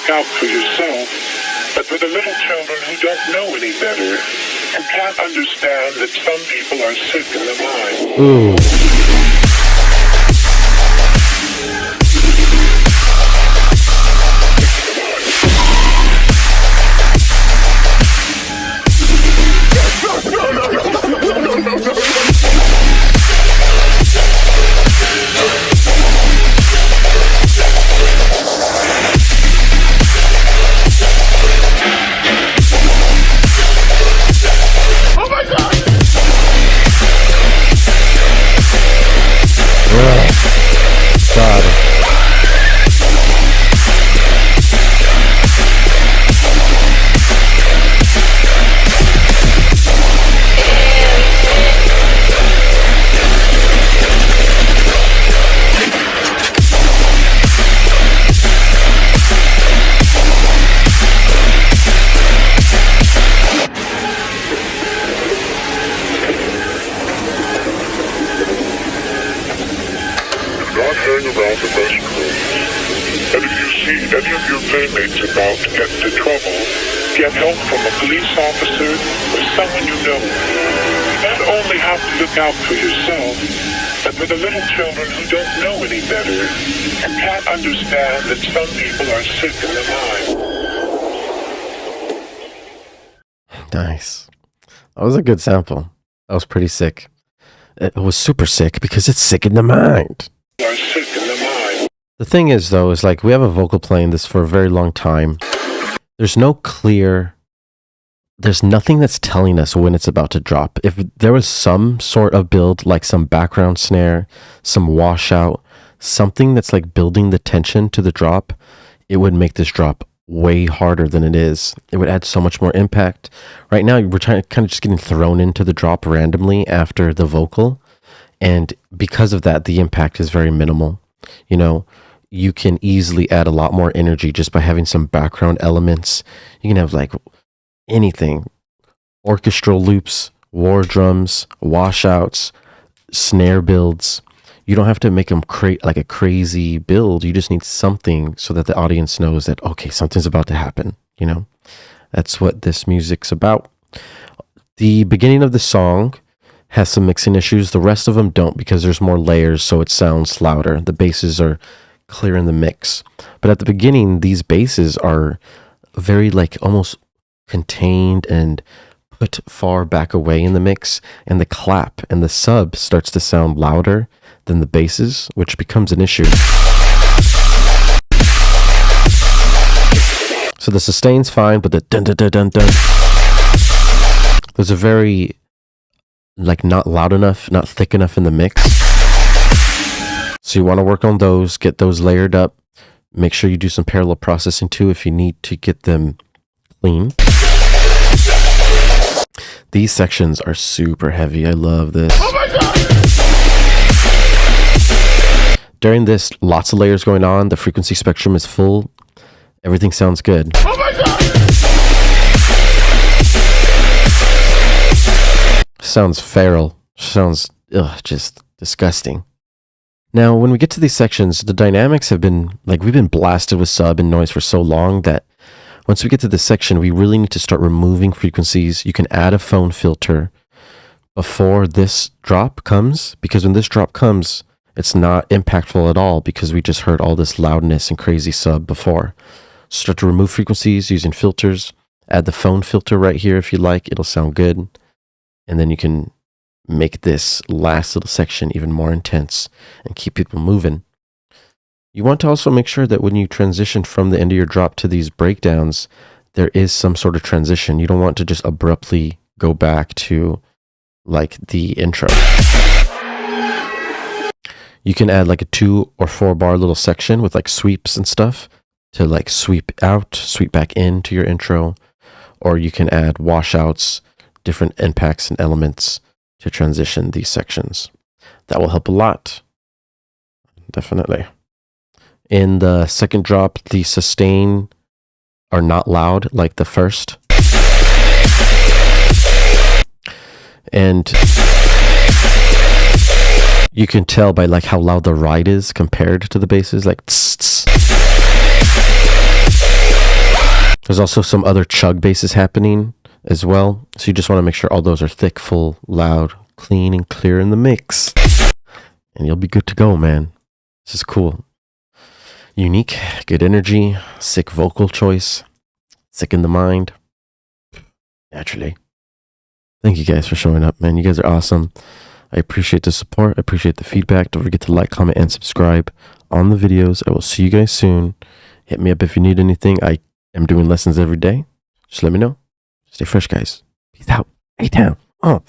Out for yourself, but for the little children who don't know any better, who can't understand that some people are sick in the mind. Ooh. And if you see any of your playmates about to get into trouble, get help from a police officer or someone you know. You not only have to look out for yourself, but for the little children who don't know any better and can't understand that some people are sick in the mind. Nice. That was a good sample. That was pretty sick. It was super sick because it's sick in the mind. Are sick in the mind. The thing is, though, is like we have a vocal playing this for a very long time. There's nothing that's telling us when it's about to drop. If there was some sort of build, like some background snare, some washout, something that's like building the tension to the drop, it would make this drop way harder than it is. It would add so much more impact. Right now, we're kind of just getting thrown into the drop randomly after the vocal. And because of that, the impact is very minimal. You know, you can easily add a lot more energy just by having some background elements. You can have like anything, orchestral loops, war drums, washouts, snare builds. You don't have to make them create like a crazy build. You just need something so that the audience knows that, okay, something's about to happen. You know, that's what this music's about. The beginning of the song has some mixing issues. The rest of them don't because there's more layers, so it sounds louder. The basses are clear in the mix. But at the beginning, these basses are very like almost contained and put far back away in the mix, and the clap and the sub starts to sound louder than the basses, which becomes an issue. So the sustain's fine, but the dun dun dun dun dun, there's a very like not loud enough, not thick enough in the mix. So you want to work on those, get those layered up. Make sure you do some parallel processing too if you need to get them clean. These sections are super heavy. I love this. Oh my God! During this, lots of layers going on. The frequency spectrum is full. Everything sounds good. Oh my God! Sounds feral. Sounds just disgusting. Now, when we get to these sections, the dynamics have been, like, we've been blasted with sub and noise for so long that once we get to this section, we really need to start removing frequencies. You can add a phone filter before this drop comes, because when this drop comes, it's not impactful at all because we just heard all this loudness and crazy sub before. Start to remove frequencies using filters. Add the phone filter right here if you like. It'll sound good. And then you can make this last little section even more intense and keep people moving. You want to also make sure that when you transition from the end of your drop to these breakdowns, there is some sort of transition. You don't want to just abruptly go back to like the intro. You can add like a 2 or 4 bar little section with like sweeps and stuff to like sweep out, sweep back into your intro. Or you can add washouts, different impacts and elements to transition these sections. That will help a lot. Definitely. In the second drop, the sustain are not loud like the first. And you can tell by like how loud the ride is compared to the basses, like tss, tss. There's also some other chug basses happening as well. So you just want to make sure all those are thick, full, loud, clean, and clear in the mix. And you'll be good to go, man. This is cool. Unique, good energy, sick vocal choice, sick in the mind. Naturally. Thank you guys for showing up, man. You guys are awesome. I appreciate the support. I appreciate the feedback. Don't forget to like, comment, and subscribe on the videos. I will see you guys soon. Hit me up if you need anything. I am doing lessons every day. Just let me know. Stay fresh, guys. Peace out. A-Town. Oh.